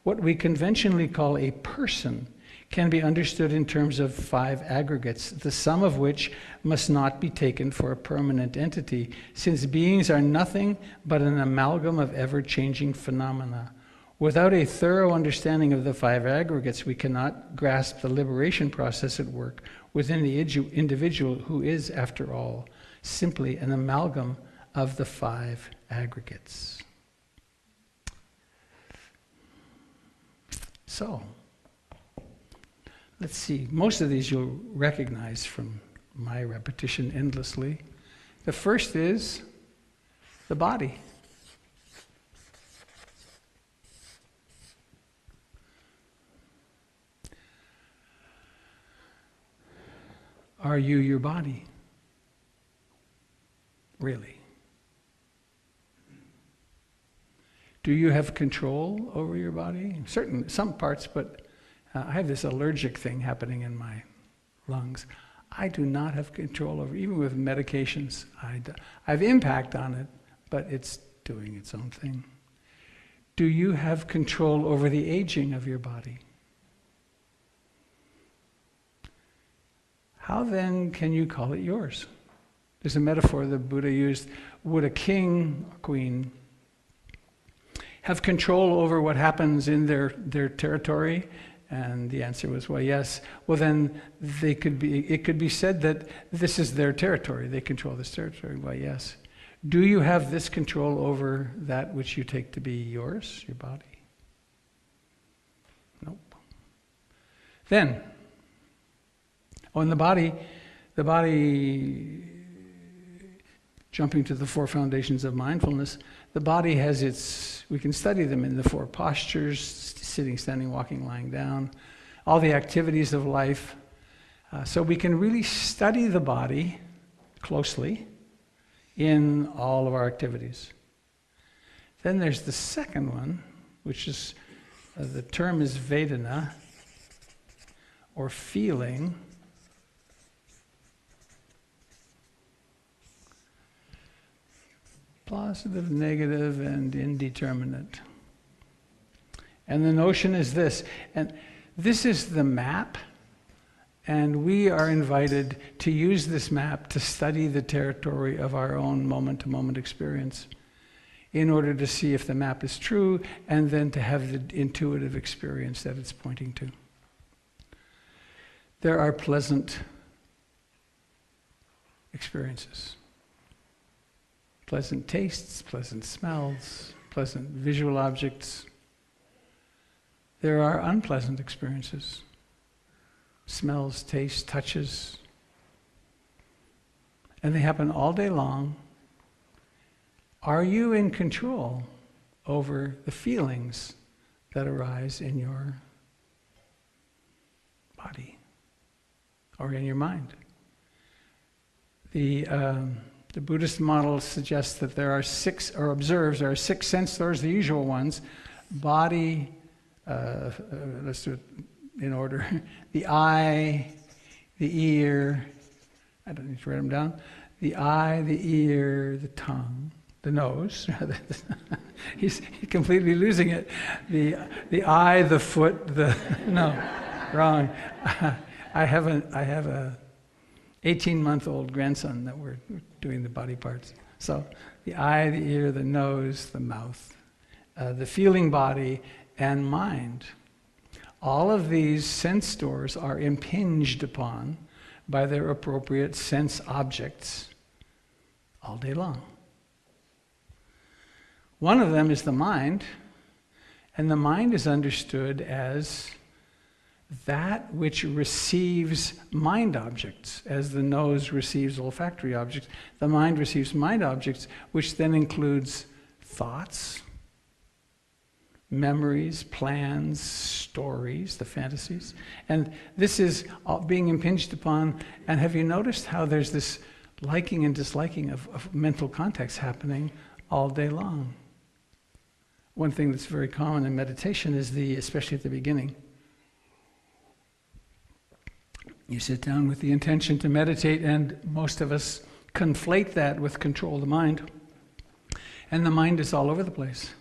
What we conventionally call a person can be understood in terms of five aggregates, the sum of which must not be taken for a permanent entity, since beings are nothing but an amalgam of ever-changing phenomena. Without a thorough understanding of the five aggregates, we cannot grasp the liberation process at work within the individual who is, after all, simply an amalgam of the five aggregates. So, let's see. Most of these you'll recognize from my repetition endlessly. The first is the body. Are you your body? Really? Do you have control over your body? Certain, some parts, but I have this allergic thing happening in my lungs. I do not have control over, even with medications. I have impact on it, but it's doing its own thing. Do you have control over the aging of your body? How then can you call it yours? There's a metaphor the Buddha used. Would a king or queen have control over what happens in their territory? And the answer was, well, yes. Well, then it could be said that this is their territory. They control this territory. Well, yes. Do you have this control over that which you take to be yours, your body? Nope. Then, in the body, jumping to the 4 foundations of mindfulness, the body has we can study them in the 4 postures, sitting, standing, walking, lying down, all the activities of life. So we can really study the body closely in all of our activities. Then there's the second one, which is, the term is Vedana, or feeling. Positive, negative, and indeterminate. And the notion is this, and this is the map, and we are invited to use this map to study the territory of our own moment-to-moment experience in order to see if the map is true, and then to have the intuitive experience that it's pointing to. There are pleasant experiences. Pleasant tastes, pleasant smells, pleasant visual objects. There are unpleasant experiences. Smells, tastes, touches. And they happen all day long. Are you in control over the feelings that arise in your body or in your mind? The Buddhist model suggests that there are 6 sense doors, the usual ones. Body, let's do it in order. The eye, the ear, I don't need to write them down. The eye, the ear, the tongue, the nose. He's completely losing it. The eye, the foot, no, wrong. I have a 18-month-old grandson that we're doing the body parts. So the eye, the ear, the nose, the mouth, the feeling body, and mind. All of these sense doors are impinged upon by their appropriate sense objects all day long. One of them is the mind, and the mind is understood as that which receives mind objects, as the nose receives olfactory objects. The mind receives mind objects, which then includes thoughts, memories, plans, stories, the fantasies. And this is being impinged upon. And have you noticed how there's this liking and disliking of mental contacts happening all day long? One thing that's very common in meditation is especially at the beginning, you sit down with the intention to meditate, and most of us conflate that with control of the mind. And the mind is all over the place.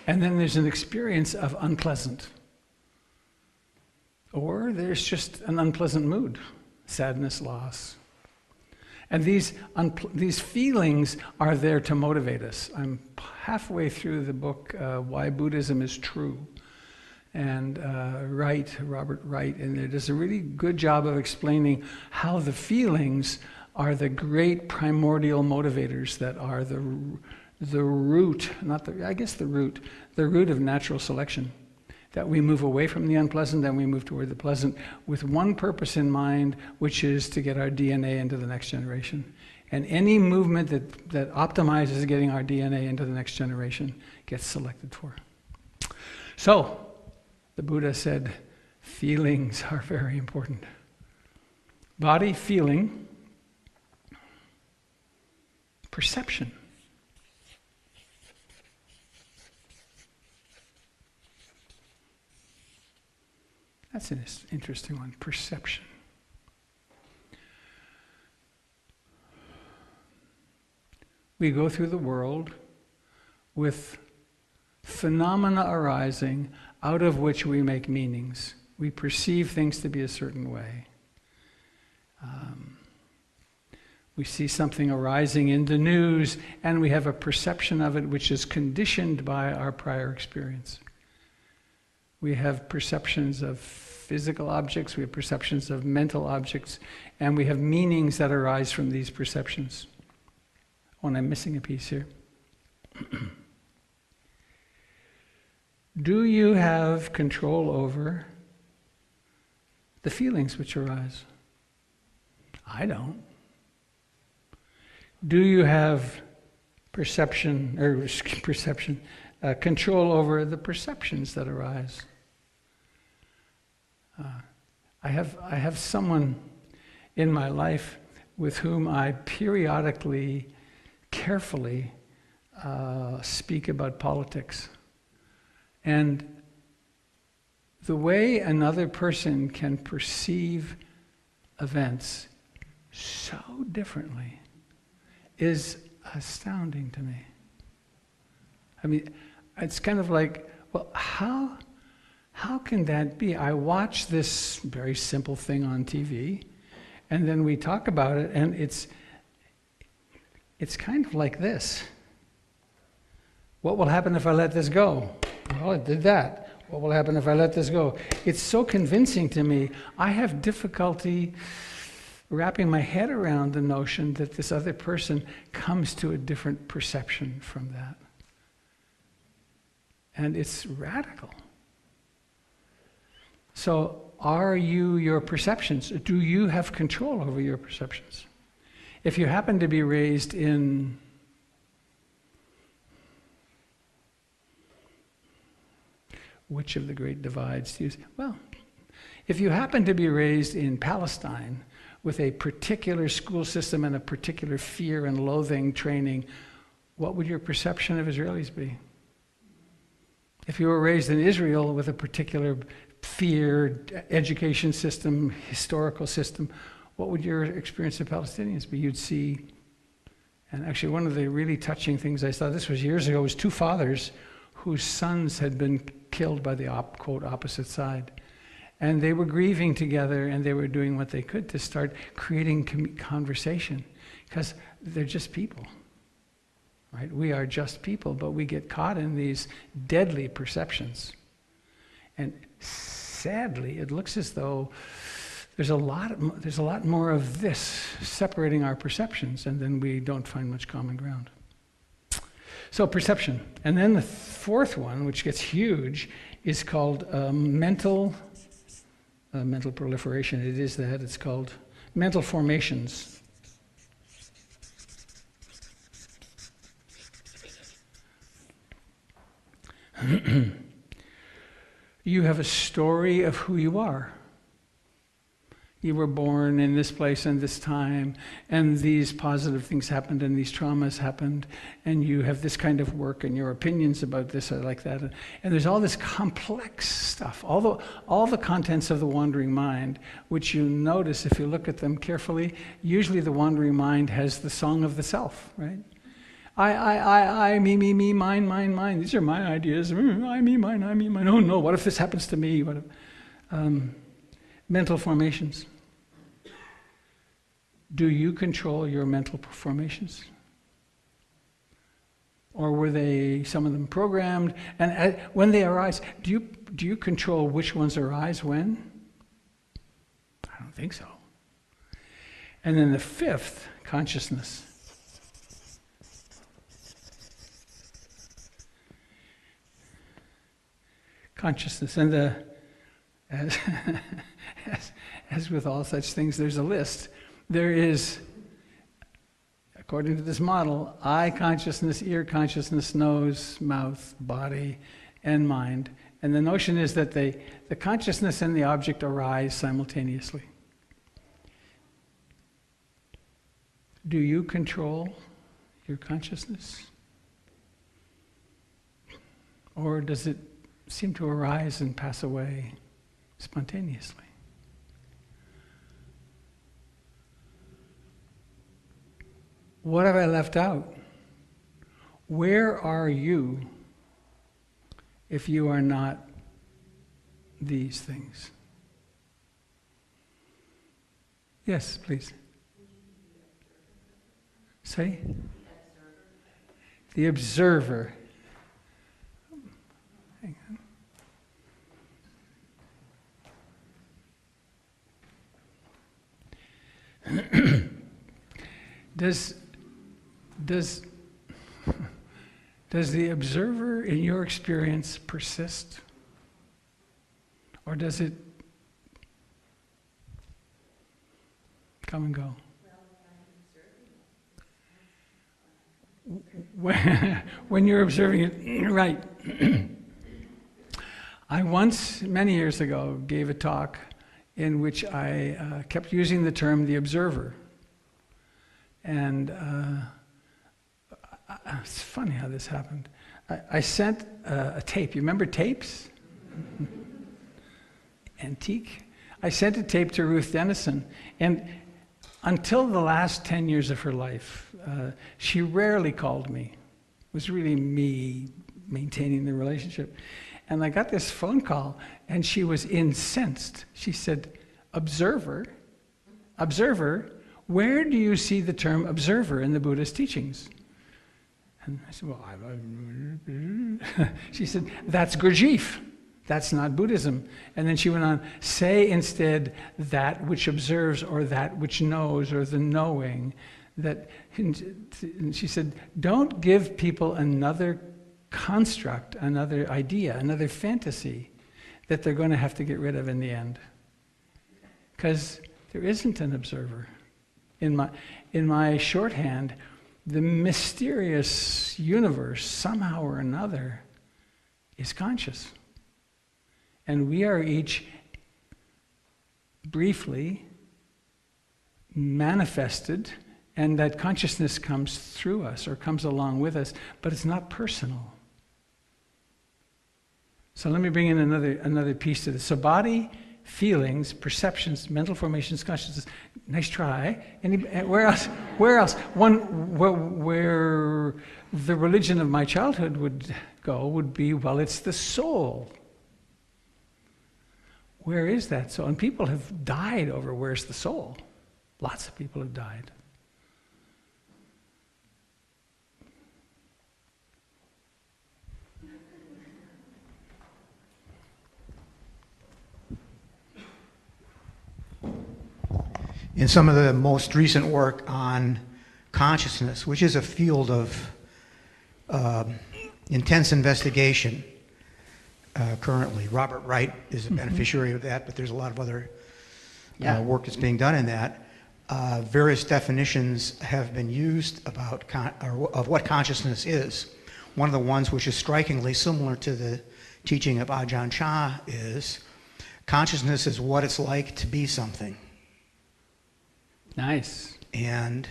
And then there's an experience of unpleasant. Or there's just an unpleasant mood, sadness, loss. And these feelings are there to motivate us. I'm halfway through the book, Why Buddhism is True. And Robert Wright, and it does a really good job of explaining how the feelings are the great primordial motivators that are the root, the root of natural selection. That we move away from the unpleasant, then we move toward the pleasant with one purpose in mind, which is to get our DNA into the next generation. And any movement that optimizes getting our DNA into the next generation gets selected for. So, the Buddha said, feelings are very important. Body, feeling, perception. That's an interesting one, perception. We go through the world with phenomena arising out of which we make meanings. We perceive things to be a certain way. We see something arising in the news, and we have a perception of it which is conditioned by our prior experience. We have perceptions of physical objects, we have perceptions of mental objects, and we have meanings that arise from these perceptions. Oh, and I'm missing a piece here. Do you have control over the feelings which arise? I don't. Do you have control over the perceptions that arise? I have someone in my life with whom I periodically, carefully speak about politics. And the way another person can perceive events so differently is astounding to me. I mean, it's kind of like, well, how can that be? I watch this very simple thing on TV, and then we talk about it, and it's kind of like this. What will happen if I let this go? Well, it did that. What will happen if I let this go? It's so convincing to me. I have difficulty wrapping my head around the notion that this other person comes to a different perception from that. And it's radical. So, are you your perceptions? Do you have control over your perceptions? If you happen to be raised in which of the great divides to use? Well, if you happen to be raised in Palestine with a particular school system and a particular fear and loathing training, what would your perception of Israelis be? If you were raised in Israel with a particular fear, education system, historical system, what would your experience of Palestinians be? You'd see, and actually one of the really touching things I saw, this was years ago, was two fathers whose sons had been killed by the quote opposite side. And they were grieving together, and they were doing what they could to start creating conversation, because they're just people, right? We are just people, but we get caught in these deadly perceptions. And sadly, it looks as though there's a lot more of this separating our perceptions, and then we don't find much common ground. So perception. And then the fourth one, which gets huge, is called mental proliferation. It is that. It's called mental formations. You have a story of who you are. You were born in this place and this time, and these positive things happened, and these traumas happened, and you have this kind of work, and your opinions about this are like that. And there's all this complex stuff, all the contents of the wandering mind, which you notice if you look at them carefully. Usually the wandering mind has the song of the self, right? I, me, mine, mine, mine. These are my ideas. I, me, mine. Oh no, what if this happens to me? What if, mental formations. Do you control your mental formations? Or were some of them programmed? And when they arise, do you control which ones arise when? I don't think so. And then the fifth, consciousness. consciousness. And as, as with all such things, there's a list. There is, according to this model, eye consciousness, ear consciousness, nose, mouth, body, and mind. And the notion is that the consciousness and the object arise simultaneously. Do you control your consciousness? Or does it seem to arise and pass away spontaneously? What have I left out? Where are you if you are not these things? Yes, please. Say? The observer. Hang on. Does the observer in your experience persist? Or does it come and go? When you're observing it, right. I once, many years ago, gave a talk in which I kept using the term the observer. And it's funny how this happened. I sent a tape. You remember tapes? Antique. I sent a tape to Ruth Dennison, and until the last 10 years of her life, she rarely called me. It was really me maintaining the relationship. And I got this phone call, and she was incensed. She said, observer, where do you see the term observer in the Buddhist teachings? And I said, well, she said, that's Gurdjieff. That's not Buddhism. And then she went on, say instead that which observes or that which knows or the knowing. And she said, don't give people another construct, another idea, another fantasy that they're going to have to get rid of in the end. Because there isn't an observer. In my shorthand, the mysterious universe, somehow or another, is conscious. And we are each briefly manifested, and that consciousness comes through us or comes along with us, but it's not personal. So let me bring in another piece to this. So body, feelings, perceptions, mental formations, consciousness. Nice try. Where else? Where the religion of my childhood would be, well, it's the soul. Where is that soul? And people have died over where's the soul. Lots of people have died. In some of the most recent work on consciousness, which is a field of intense investigation currently. Robert Wright is a beneficiary of that, but there's a lot of other work that's being done in that. Various definitions have been used about of what consciousness is. One of the ones which is strikingly similar to the teaching of Ajahn Chah is consciousness is what it's like to be something. Nice. And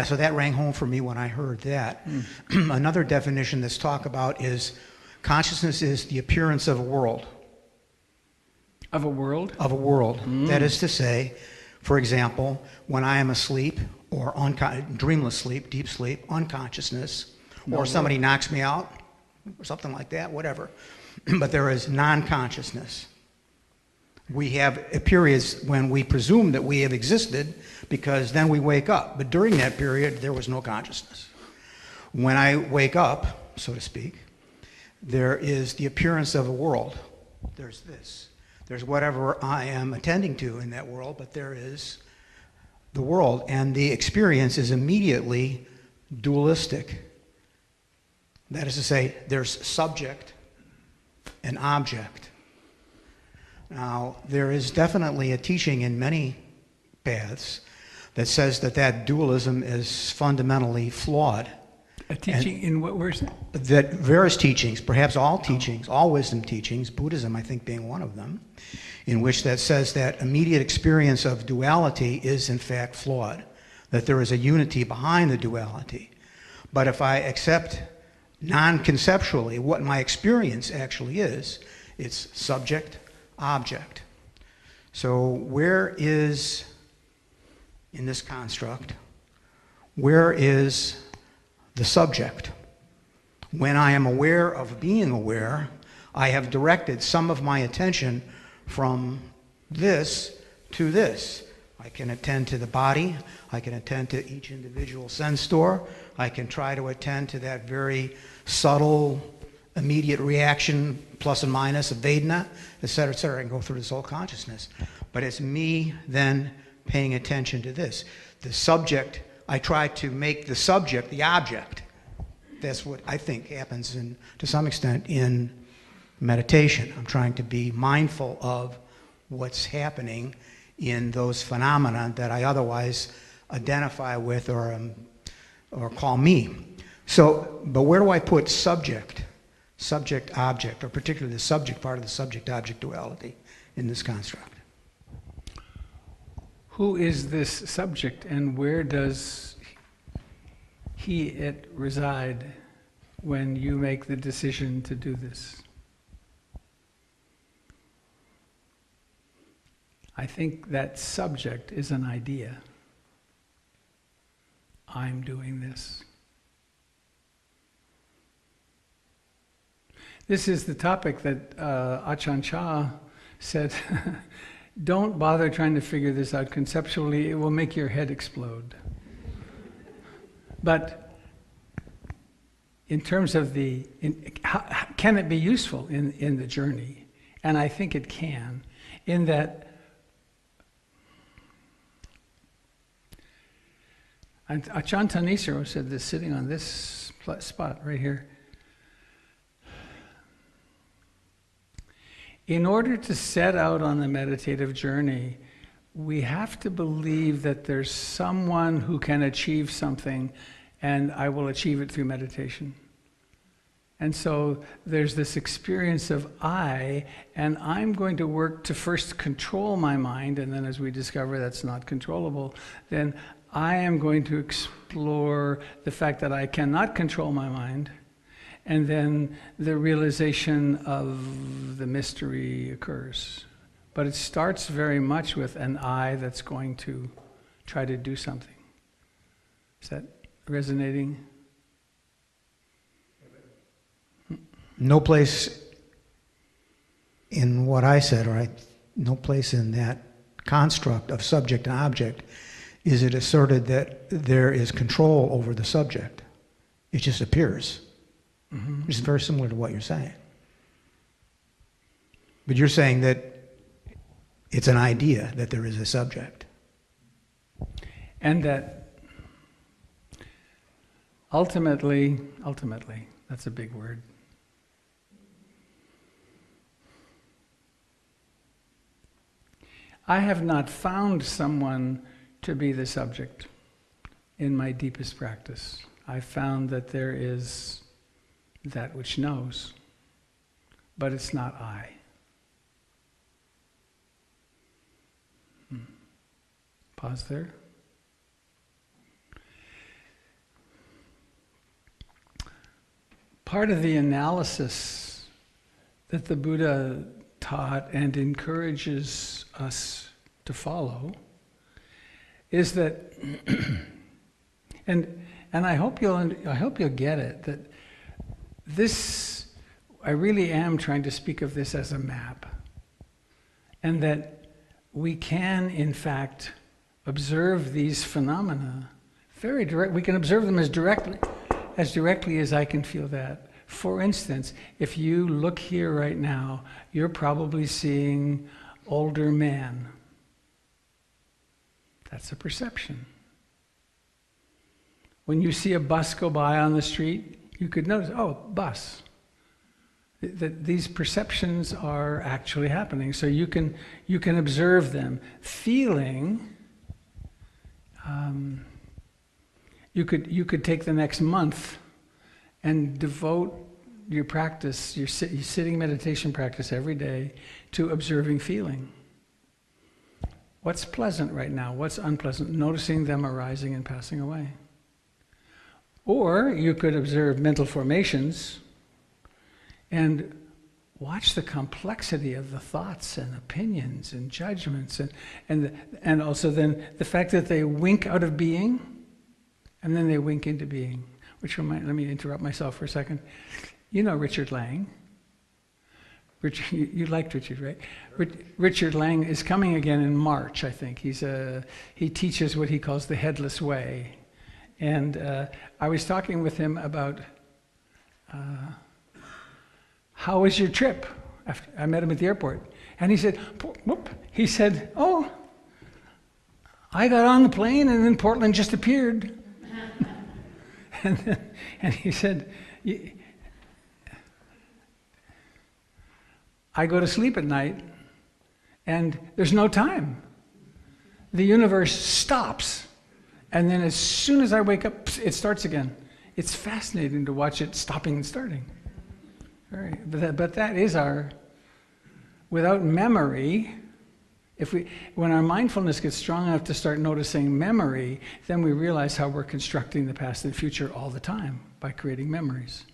so that rang home for me when I heard that. Another definition that's talked about is consciousness is the appearance of a world. Of a world? Of a world. That is to say, for example, when I am asleep or dreamless sleep, deep sleep, unconsciousness, or somebody knocks me out or something like that, whatever. But there is non-consciousness. We have periods when we presume that we have existed because then we wake up. But during that period, there was no consciousness. When I wake up, so to speak, there is the appearance of a world. There's this. There's whatever I am attending to in that world, but there is the world. And the experience is immediately dualistic. That is to say, there's subject and object. Now, there is definitely a teaching in many paths that says that that dualism is fundamentally flawed. A teaching in what we're saying? That various teachings, perhaps all teachings, all wisdom teachings, Buddhism I think being one of them, in which that says that immediate experience of duality is in fact flawed, that there is a unity behind the duality. But if I accept non-conceptually what my experience actually is, it's subject, object. So where is, in this construct, where is the subject? When I am aware of being aware, I have directed some of my attention from this to this. I can attend to the body, I can attend to each individual sense door, I can try to attend to that very subtle, immediate reaction, plus and minus of Vedana, et cetera, and go through this whole consciousness. But it's me then paying attention to this. The subject, I try to make the subject the object. That's what I think happens to some extent in meditation. I'm trying to be mindful of what's happening in those phenomena that I otherwise identify with or call me. So, but where do I put subject, object, or particularly the subject part of the subject-object duality in this construct? Who is this subject, and where does it reside when you make the decision to do this? I think that subject is an idea. I'm doing this. This is the topic that Ajahn Chah said, don't bother trying to figure this out conceptually, it will make your head explode. But in terms of can it be useful in the journey? And I think it can, in that Ajahn Thanissaro said this, sitting on this spot right here. In order to set out on the meditative journey, we have to believe that there's someone who can achieve something, and I will achieve it through meditation. And so there's this experience of I, and I'm going to work to first control my mind, and then as we discover that's not controllable, then I am going to explore the fact that I cannot control my mind, and then the realization of the mystery occurs. But it starts very much with an I that's going to try to do something. Is that resonating? No place in what I said, or no place in that construct of subject and object is it asserted that there is control over the subject. It just appears. Mm-hmm. Which is very similar to what you're saying. But you're saying that it's an idea that there is a subject. And that ultimately, that's a big word. I have not found someone to be the subject in my deepest practice. I found that there is that which knows, but it's not I. Pause there. Part of the analysis that the Buddha taught and encourages us to follow is that, and I hope you'll get it, that this, I really am trying to speak of this as a map, and that we can, in fact, observe these phenomena very direct. We can observe them as directly as I can feel that. For instance, if you look here right now, you're probably seeing older man. That's a perception. When you see a bus go by on the street, You could notice, oh, bus. That these perceptions are actually happening, so you can observe them. Feeling, you could take the next month and devote your practice, your sitting meditation practice every day to observing feeling. What's pleasant right now? What's unpleasant? Noticing them arising and passing away. Or you could observe mental formations and watch the complexity of the thoughts and opinions and judgments, and also then the fact that they wink out of being and then they wink into being. Let me interrupt myself for a second. You know Richard Lang. Richard, you liked Richard, right? Richard Lang is coming again in March, I think. He teaches what he calls the Headless Way. And I was talking with him about how was your trip? After I met him at the airport. And he said, oh, I got on the plane and then Portland just appeared. and he said, I go to sleep at night and there's no time. The universe stops. And then as soon as I wake up, it starts again. It's fascinating to watch it stopping and starting. Right. But that is without memory, when our mindfulness gets strong enough to start noticing memory, then we realize how we're constructing the past and future all the time by creating memories.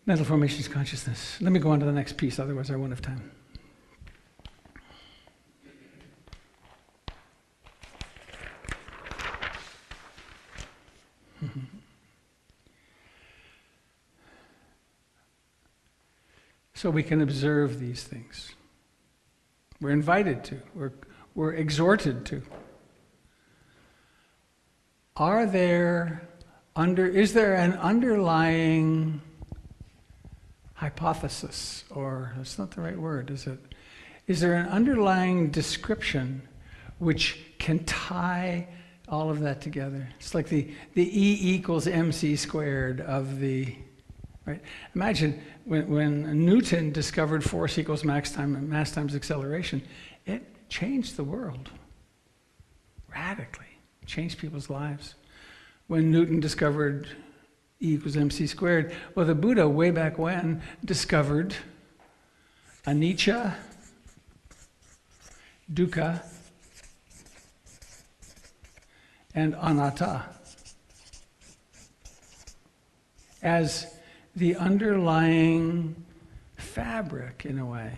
Mental formations consciousness. Let me go on to the next piece, otherwise I won't have time. So we can observe these things. We're invited to, we're exhorted to. Is there an underlying hypothesis, or that's not the right word, is it? Is there an underlying description which can tie all of that together? It's like the E equals mc squared of the, right? Imagine when Newton discovered force equals mass times acceleration, it changed the world radically, changed people's lives. When Newton discovered E equals mc squared, well, the Buddha way back when discovered anicca, dukkha, and anatta as the underlying fabric, in a way.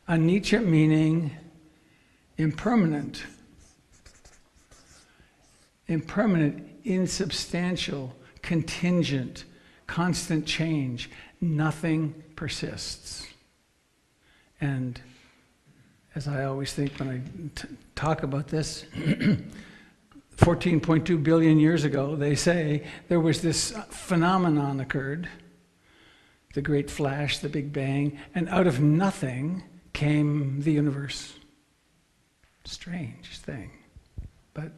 Anicca meaning impermanent, insubstantial, contingent, constant change. Nothing persists. And as I always think when I talk about this, 14.2 billion years ago, they say, there was this phenomenon occurred, the Great Flash, the Big Bang, and out of nothing came the universe. Strange thing. But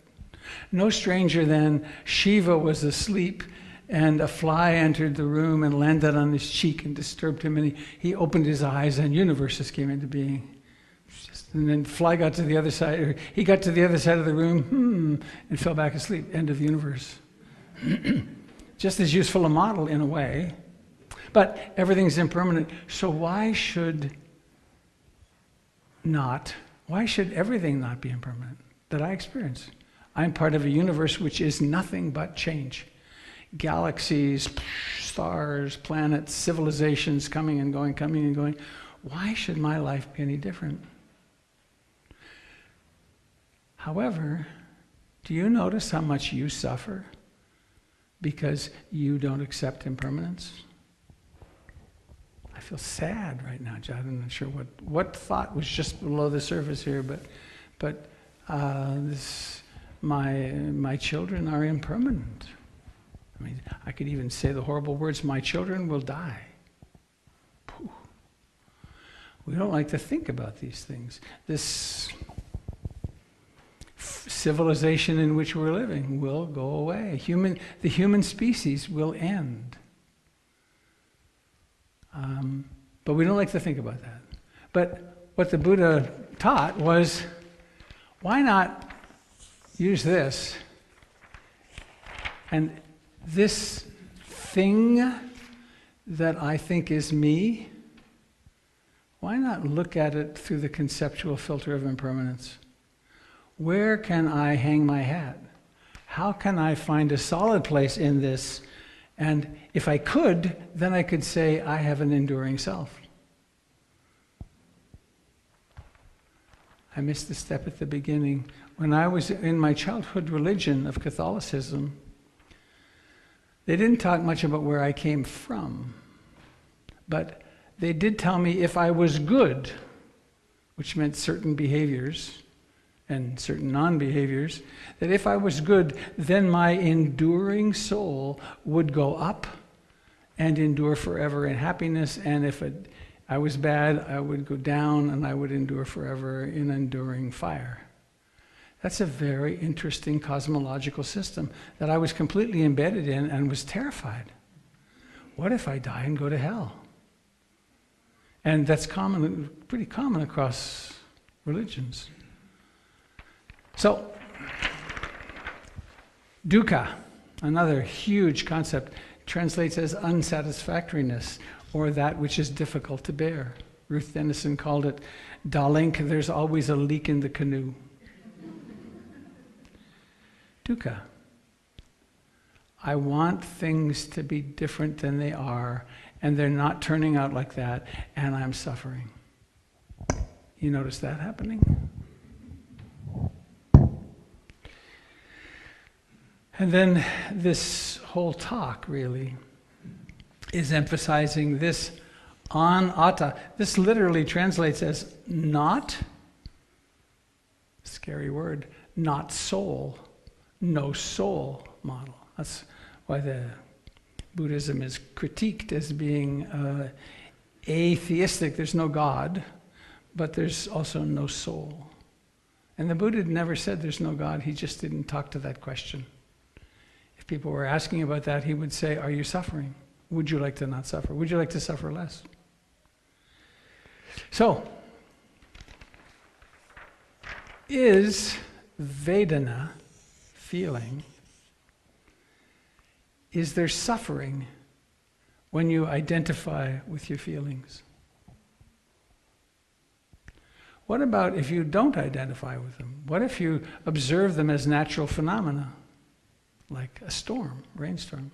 no stranger than Shiva was asleep and a fly entered the room and landed on his cheek and disturbed him, and he opened his eyes and universes came into being. And then fly got to the other side, or he got to the other side of the room, and fell back asleep. End of the universe. Just as useful a model in a way, but everything's impermanent. So why should everything not be impermanent that I experience? I'm part of a universe which is nothing but change. Galaxies, stars, planets, civilizations coming and going, coming and going. Why should my life be any different? However, do you notice how much you suffer because you don't accept impermanence? I feel sad right now, John. I'm not sure what thought was just below the surface here, but my children are impermanent. I mean, I could even say the horrible words, my children will die. Pooh. We don't like to think about these things. This civilization in which we're living will go away. The human species will end. But we don't like to think about that. But what the Buddha taught was, why not use this? And this thing that I think is me, why not look at it through the conceptual filter of impermanence? Where can I hang my hat? How can I find a solid place in this? And if I could, then I could say I have an enduring self. I missed a step at the beginning. When I was in my childhood religion of Catholicism, they didn't talk much about where I came from. But they did tell me if I was good, which meant certain behaviors and certain non-behaviors, that if I was good, then my enduring soul would go up and endure forever in happiness, and if I was bad, I would go down and I would endure forever in enduring fire. That's a very interesting cosmological system that I was completely embedded in and was terrified. What if I die and go to hell? And that's pretty common across religions. So, dukkha, another huge concept, translates as unsatisfactoriness, or that which is difficult to bear. Ruth Denison called it, "Dalink, there's always a leak in the canoe." Dukkha. I want things to be different than they are, and they're not turning out like that, and I'm suffering. You notice that happening? And then this whole talk really is emphasizing this anatta. This literally translates as not, scary word, not soul, no soul model. That's why the Buddhism is critiqued as being atheistic. There's no God, but there's also no soul. And the Buddha never said there's no God, he just didn't talk to that question. If people were asking about that, he would say, are you suffering? Would you like to not suffer? Would you like to suffer less? So, is Vedana, feeling, is there suffering when you identify with your feelings? What about if you don't identify with them? What if you observe them as natural phenomena, like a storm, rainstorm?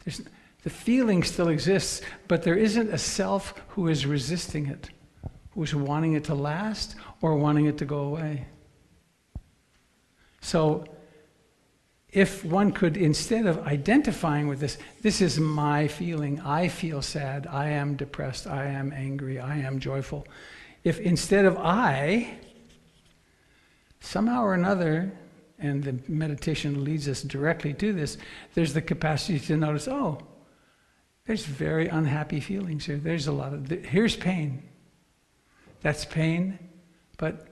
The feeling still exists, but there isn't a self who is resisting it, who is wanting it to last or wanting it to go away. So, if one could, instead of identifying with this is my feeling, I feel sad, I am depressed, I am angry, I am joyful. If instead of I, somehow or another, and the meditation leads us directly to this, there's the capacity to notice, oh, there's very unhappy feelings here. There's a lot of, here's pain. That's pain, but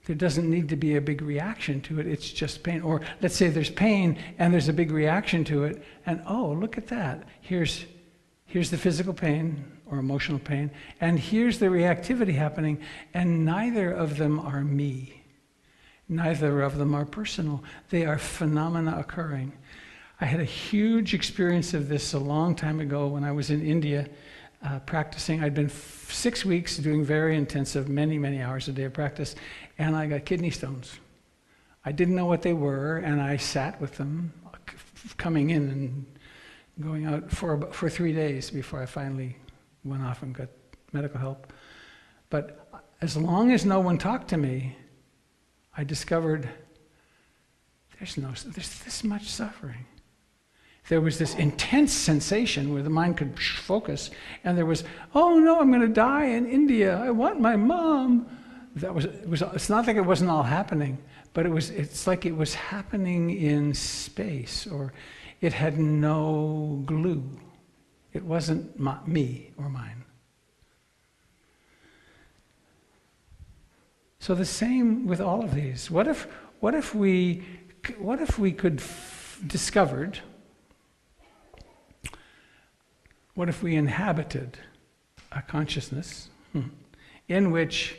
there doesn't need to be a big reaction to it. It's just pain. Or let's say there's pain and there's a big reaction to it, and oh, look at that. Here's the physical pain or emotional pain, and here's the reactivity happening, and neither of them are me. Neither of them are personal. They are phenomena occurring. I had a huge experience of this a long time ago when I was in India practicing. I'd been 6 weeks doing very intensive, many, many hours a day of practice, and I got kidney stones. I didn't know what they were, and I sat with them, coming in and going out for 3 days before I finally went off and got medical help. But as long as no one talked to me, I discovered there's this much suffering. There was this intense sensation where the mind could focus, and there was, oh no, I'm going to die in India. I want my mom. It's not like it wasn't all happening, but it's like it was happening in space, or it had no glue. It wasn't me or mine. So the same with all of these. What what if we discovered, what if we inhabited a consciousness in which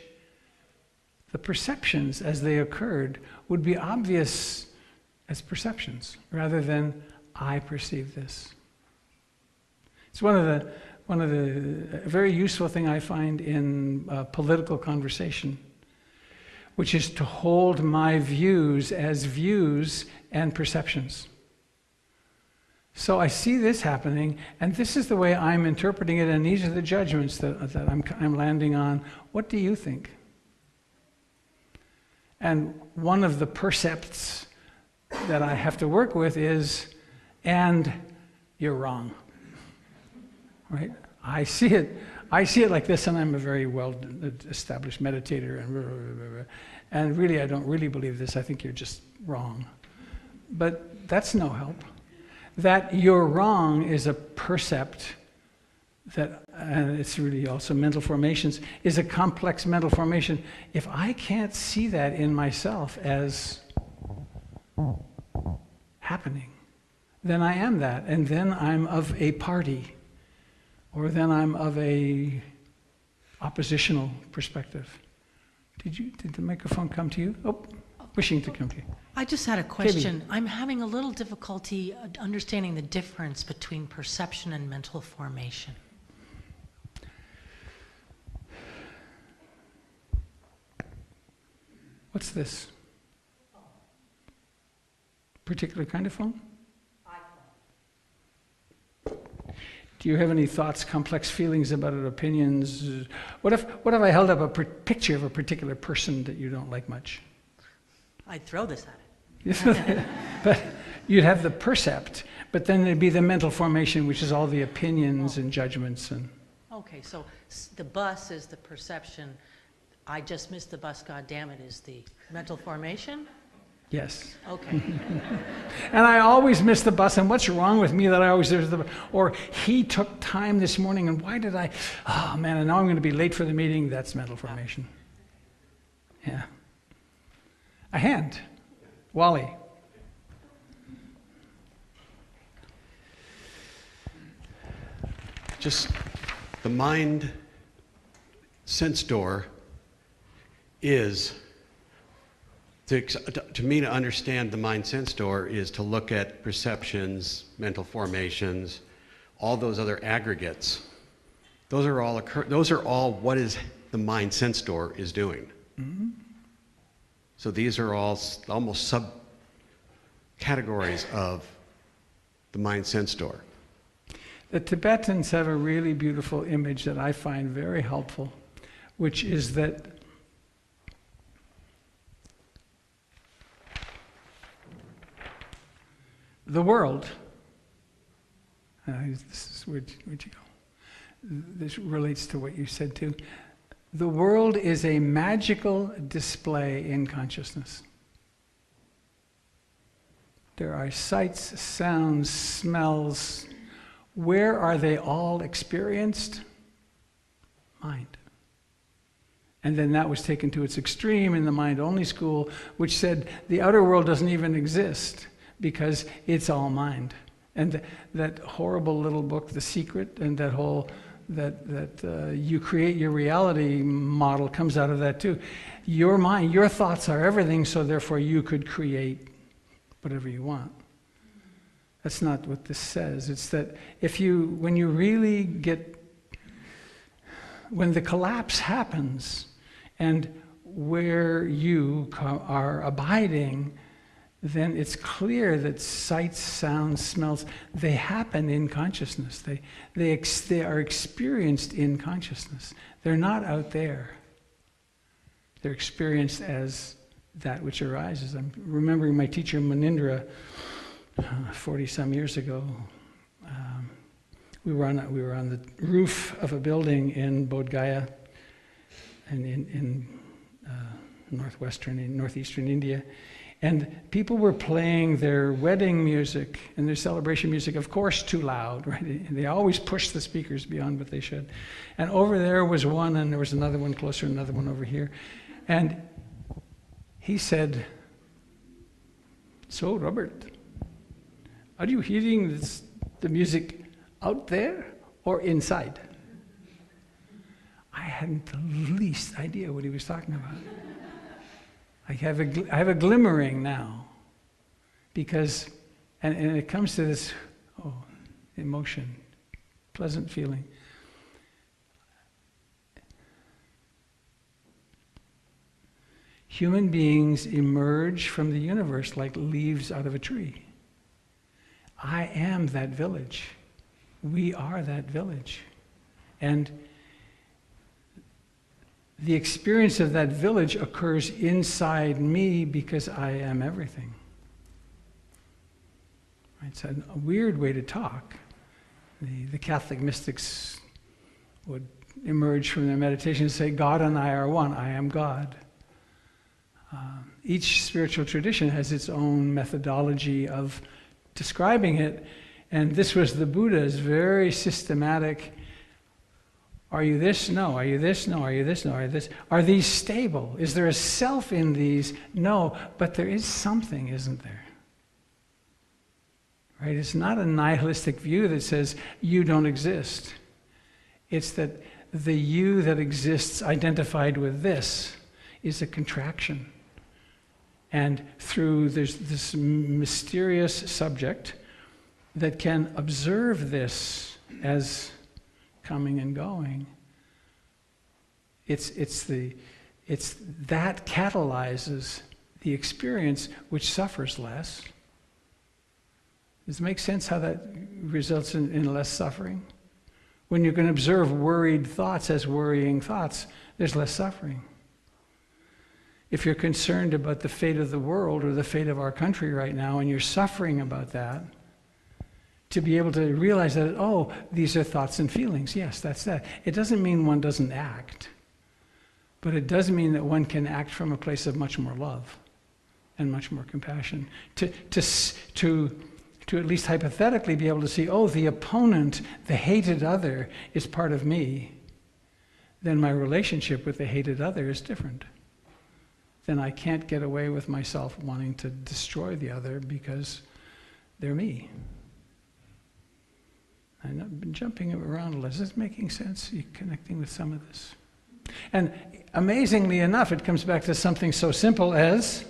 the perceptions as they occurred would be obvious as perceptions rather than I perceive this. It's one of the a very useful thing I find in political conversation, which is to hold my views as views and perceptions. So I see this happening, and this is the way I'm interpreting it, and these are the judgments that I'm landing on. What do you think? And one of the percepts that I have to work with is, and you're wrong. Right? I see it like this, and I'm a very well-established meditator, and really I don't really believe this. I think you're just wrong. But that's no help. That you're wrong is a percept that, and it's really also mental formations, is a complex mental formation. If I can't see that in myself as happening, then I am that, and then I'm of a party. Or then I'm of a oppositional perspective. Did the microphone come to you? Oh, wishing to come to you. I just had a question. Katie. I'm having a little difficulty understanding the difference between perception and mental formation. What's this? Particular kind of phone? Do you have any thoughts, complex feelings about it, opinions? What if I held up a picture of a particular person that you don't like much? I'd throw this at it. But you'd have the percept, but then there'd be the mental formation, which is all the opinions and judgments. And Okay, so the bus is the perception. I just missed the bus, God damn it, is the mental formation? yes. Okay. And I always miss the bus, and what's wrong with me that I always miss the bus? Or he took time this morning, and why did I? Oh man, and now I'm going to be late for the meeting. That's mental formation. Yeah. A hand. Wally. Just the mind sense door is, to me, to understand the mind sense door is to look at perceptions, mental formations, all those other aggregates. Those are all what is the mind sense door is doing. Mm-hmm. So these are all almost subcategories of the mind sense door. The Tibetans have a really beautiful image that I find very helpful, which is that the world, this is where'd you go? This relates to what you said too. The world is a magical display in consciousness. There are sights, sounds, smells. Where are they all experienced? Mind. And then that was taken to its extreme in the mind-only school, which said the outer world doesn't even exist because it's all mind. And that horrible little book, The Secret, and that whole you create your reality model comes out of that too. Your mind, your thoughts are everything, so therefore you could create whatever you want. That's not what this says. It's that when the collapse happens, and where you are abiding, then it's clear that sights, sounds, smells, they happen in consciousness. They are experienced in consciousness. They're not out there. They're experienced as that which arises. I'm remembering my teacher Munindra 40-some years ago. We were on the roof of a building in Bodh Gaya, in northeastern India. And people were playing their wedding music and their celebration music, of course, too loud, right? And they always push the speakers beyond what they should. And over there was one, and there was another one closer, another one over here. And he said, So, Robert, are you hearing the music out there or inside? I hadn't the least idea what he was talking about. I have a glimmering now, because, and it comes to this emotion, pleasant feeling. Human beings emerge from the universe like leaves out of a tree. I am that village. We are that village. And the experience of that village occurs inside me because I am everything. It's a weird way to talk. The Catholic mystics would emerge from their meditation and say, God and I are one. I am God. Each spiritual tradition has its own methodology of describing it, and this was the Buddha's very systematic. Are you this? No. Are you this? No. Are you this? No. Are you this? Are these stable? Is there a self in these? No, but there is something, isn't there? Right? It's not a nihilistic view that says you don't exist. It's that the you that exists identified with this is a contraction. And through this mysterious subject that can observe this as coming and going, it's that catalyzes the experience which suffers less. Does it make sense how that results in less suffering? When you can observe worried thoughts as worrying thoughts, there's less suffering. If you're concerned about the fate of the world or the fate of our country right now, and you're suffering about that, to be able to realize that, oh, these are thoughts and feelings. Yes, that's that. It doesn't mean one doesn't act, but it does mean that one can act from a place of much more love and much more compassion. To at least hypothetically be able to see, oh, the opponent, the hated other, is part of me, then my relationship with the hated other is different. Then I can't get away with myself wanting to destroy the other because they're me. I've been jumping around a little. Is this making sense? Are you connecting with some of this? And amazingly enough, it comes back to something so simple as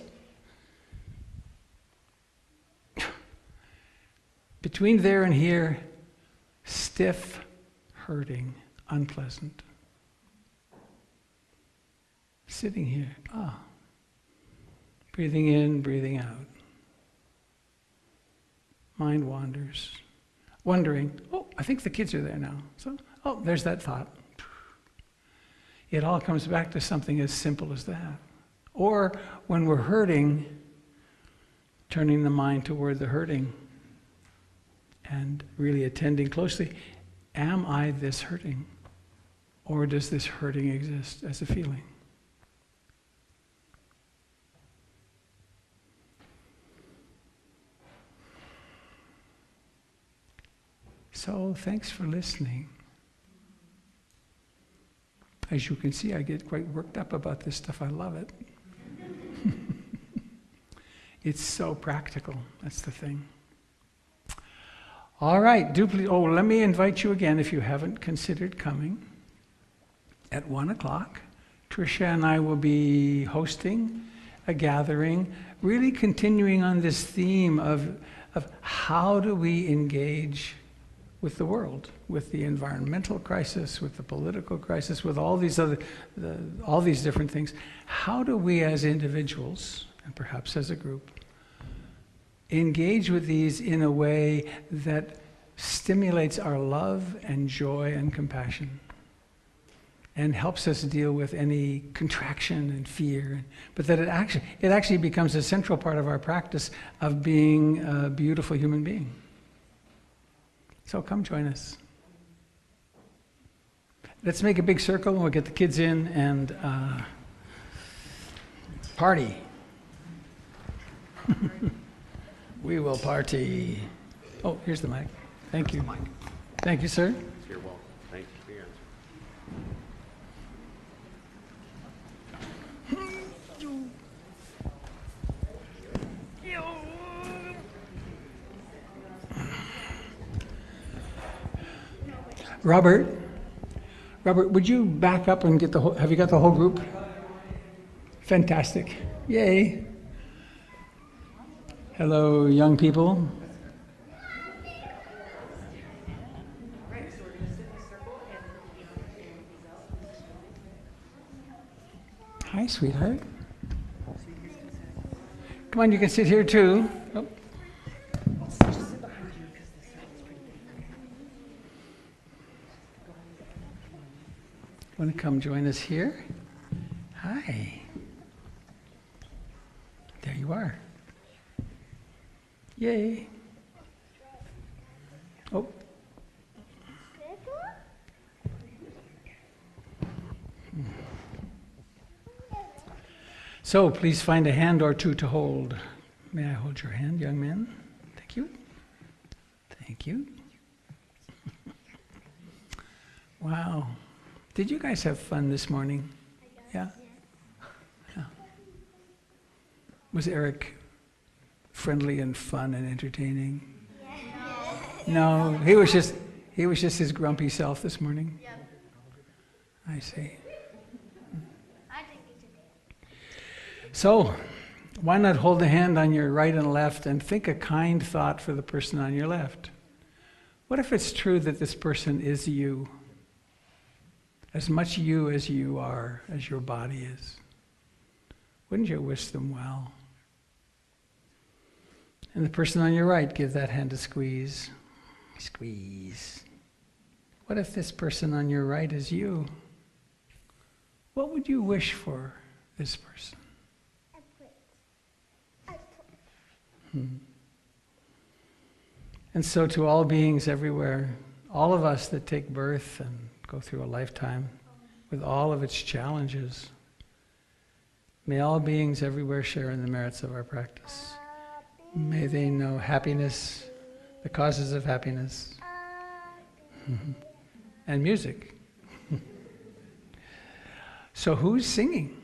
between there and here, stiff, hurting, unpleasant. Sitting here, breathing in, breathing out. Mind wanders. Wondering, oh, I think the kids are there now. So, oh, there's that thought. It all comes back to something as simple as that. Or when we're hurting, turning the mind toward the hurting and really attending closely. Am I this hurting? Or does this hurting exist as a feeling? So, thanks for listening. As you can see, I get quite worked up about this stuff. I love it. It's so practical. That's the thing. All right. Let me invite you again, if you haven't considered coming. At 1 o'clock, Tricia and I will be hosting a gathering, really continuing on this theme of how do we engage with the world, with the environmental crisis, with the political crisis, with all these all these different things. How do we as individuals, and perhaps as a group, engage with these in a way that stimulates our love and joy and compassion and helps us deal with any contraction and fear, but that it actually becomes a central part of our practice of being a beautiful human being. So come join us. Let's make a big circle and we'll get the kids in and party. We will party. Oh, here's the mic. Thank you. Thank you, sir. You're welcome. Thank you for your answer. Robert, would you back up and get the whole, have you got the whole group? Fantastic. Yay. Hello, young people. Hi, sweetheart. Come on, you can sit here too. Oh. Want to come join us here? Hi. There you are. Yay. Oh. So please find a hand or two to hold. May I hold your hand, young man? Thank you. Thank you. Wow. Did you guys have fun this morning? Yeah? Yeah. Was Eric friendly and fun and entertaining? No, he was just his grumpy self this morning. I see. So, why not hold a hand on your right and left and think a kind thought for the person on your left? What if it's true that this person is you? As much you as are, as your body is. Wouldn't you wish them well? And the person on your right, give that hand a squeeze. Squeeze. What if this person on your right is you? What would you wish for this person? And so to all beings everywhere, all of us that take birth and go through a lifetime with all of its challenges, may all beings everywhere share in the merits of our practice. May they know happiness, the causes of happiness, and music. So who's singing?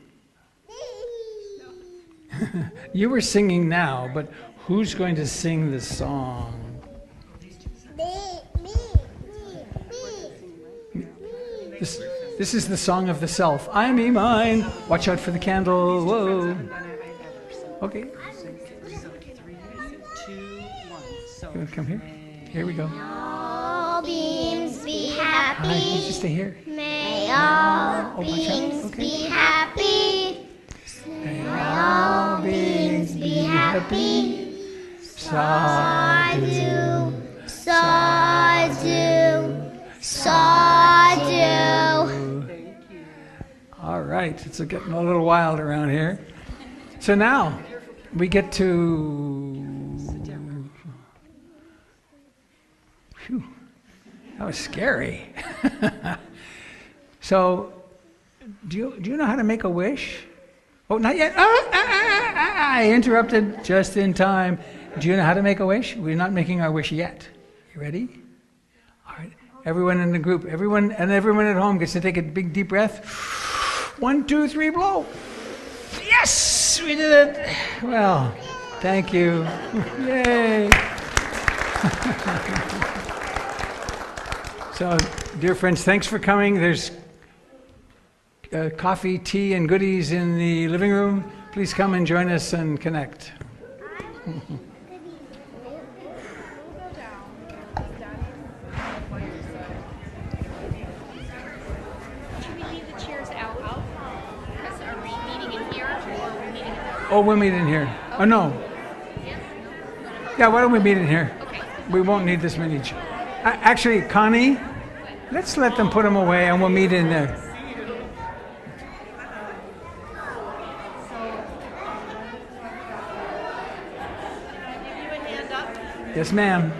You were singing now, but who's going to sing the song? This is the song of the self. I, me, mine. Watch out for the candle. Whoa. Okay. You want to come here? Here we go. All beings be happy. Hi, you just stay here. May all beings be happy. May all beings be happy. Sadhu, sadhu, sadhu. All right, it's getting a little wild around here. So now we get to. Phew, that was scary. So, do you know how to make a wish? Oh, not yet. I interrupted just in time. Do you know how to make a wish? We're not making our wish yet. You ready? All right. Everyone in the group, everyone at home gets to take a big deep breath. 1, 2, 3, blow. Yes, we did it. Well, thank you. Yay. So, dear friends, thanks for coming. There's coffee, tea, and goodies in the living room. Please come and join us and connect. Oh, we'll meet in here. Oh, no. Yeah, why don't we meet in here? We won't need this many. Actually, Connie, let's let them put them away and we'll meet in there. Yes, ma'am.